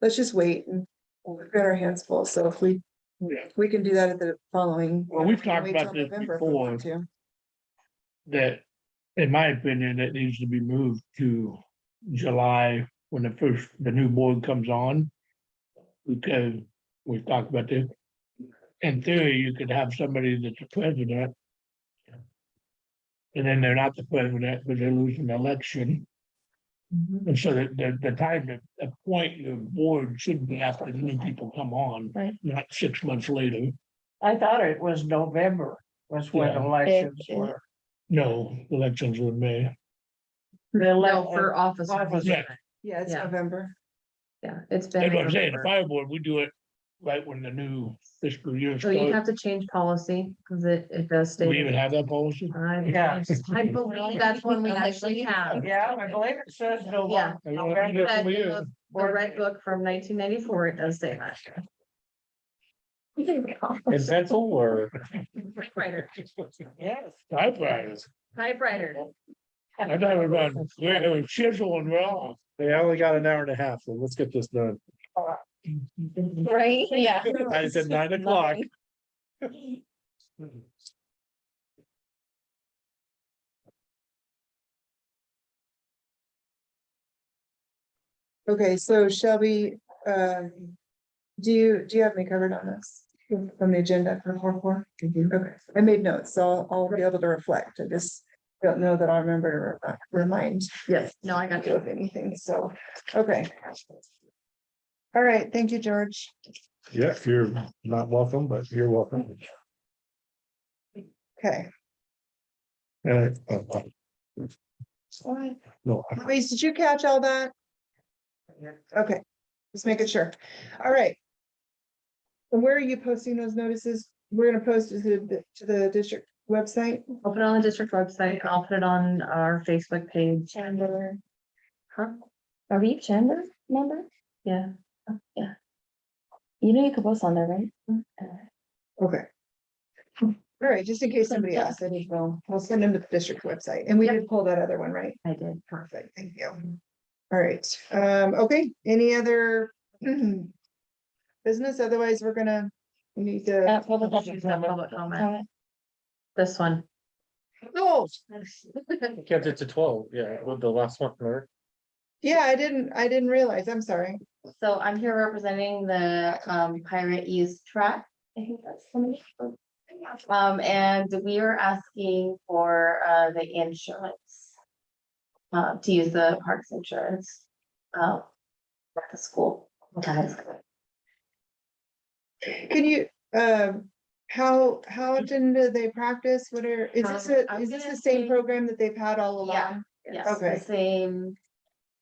let's just wait and we've got our hands full. So if Yeah. we can do that at the following. Well, we've we can talked wait about till this November if we want before. to. That, in my opinion, it needs to be moved to July when the new board comes on. Because we've talked about this. In theory, you could have somebody that's the president. And then they're not the president, but they lose an election. And so the time to appoint the board should be after the new people come on. Right. Not 6 months later. I thought it was November was when Yeah. elections It- were. No, elections were in May. The No, ele- for office. office. Yeah. Yeah, it's Yeah. November. Yeah, it's been. That's what I'm saying, the November. fire board, we do it right when the new fiscal year So you starts. have to change policy, because it does state. We even have that policy? Yeah. I believe that's one we actually have. Yeah, I believe it says Yeah. November. I don't November. think That we in is. The red book from 1994, it does say that. In pencil or? Typewriter, Yes. Typewriters. typewriter. I thought it was chisel and raw. Hey, I only got an hour and a half, so let's get this done. Right, yeah. I said 9 o'clock. Okay, so Shelby, do you have me covered on this from the agenda for 4-4? Okay, I made notes, so I'll be able to reflect. I just don't know that I'll remember to remind Yes, no, I got you you. of anything, so, okay. All right, thank you, George. Yeah, you're not welcome, but you're welcome. Okay, No, Louise, did you catch all that? Okay, just making sure. All right. And where are you posting those notices? We're gonna post it to the district website. I'll put it on the district website, I'll put it on our Facebook page. Chamber, Huh? are we chamber member? Yeah, You know you could post on there, right? Okay. All right, just in case somebody asks, I didn't know. I'll send them to the district website, and we did pull that other one, right? I did. Perfect, thank you. All right, okay, any other business? Otherwise, we need to. Public Public comment. comment. This one. Oh, Kept it to 12, yeah, with the last one, right? yeah, I didn't realize, I'm sorry. So I'm here representing the pirate used track. I think that's somebody. And we are asking for the insurance. To use the parks insurance. At the school. Can you, how often do they practice? Is this the same program that they've had all Yeah. along? Yes, Okay. the same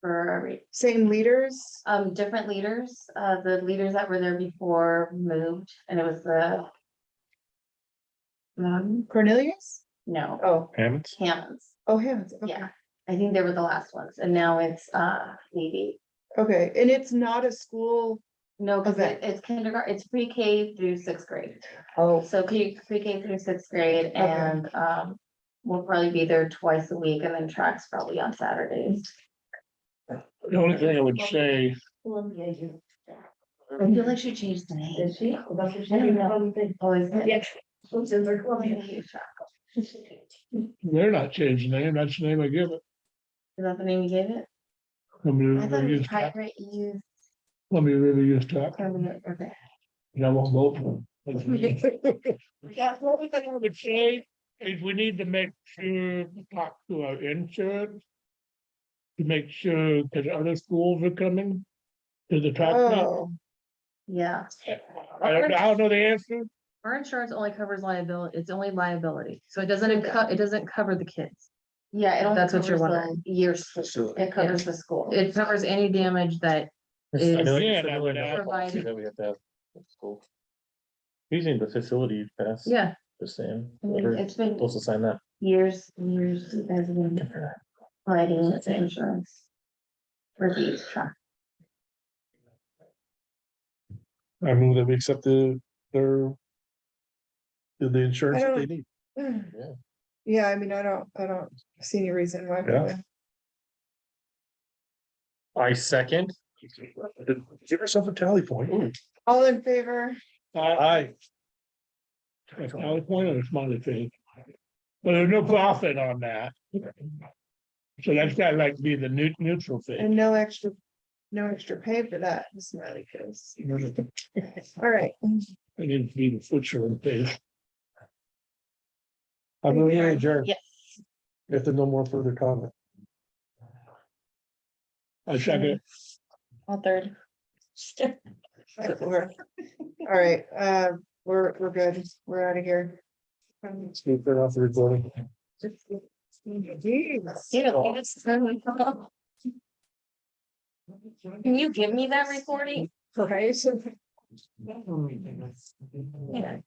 for every, Same leaders? different leaders. The leaders that were there before moved and it was the. Cornelius? No, Oh, Hammonds? Hammonds. oh, Hammonds, okay. Yeah, I think they were the last ones and now it's maybe. Okay, and it's not a school, No, because Okay. it's kindergarten, it's pre-K through 6th grade. oh, So pre-K through 6th grade and we'll probably be there twice a week and then tracks probably on Saturdays. The only thing I would say, I feel like she changed the name. Did she? I don't know. Oh, is it? Is they're not changing the name, that's the name I give it. that the name you gave it? Let me I thought it was use track. pirate youth. Let me really use track. Okay. And I won't vote. Yeah, the only thing I would say is we need to make sure, to talk to our insurance. To make sure, because other schools are coming to the track meet. oh, Yeah, I don't know the answer. Our insurance only covers liability, it's only liability, so it doesn't cover the kids. yeah, it only That's what you're covers the wondering. years, it covers the school. It covers any damage that I know, Yeah, it's that would another add- policy that we have to have at school. Using the facility pass. Yeah, Just saying. I mean, We're it's been supposed to sign that. years, and years as been providing this insurance. For these trucks. I move that we accept the insurance that they need. Yeah, I mean, I don't see any reason why. we Yeah. would. I second. Give yourself a tally point. All in favor? Aye. That's not the point of the money fee. But there's no profit on that. So that's gotta like be the neutral fee. And no extra pay for that, smiley face. All right, It needs to be the butcher fee. I'm going to adjourn. Yes. If there's no more further comment. I second. All third. all right, we're good, we're out of here. Speak that off the recording. can you give me that recording? Right. Yeah.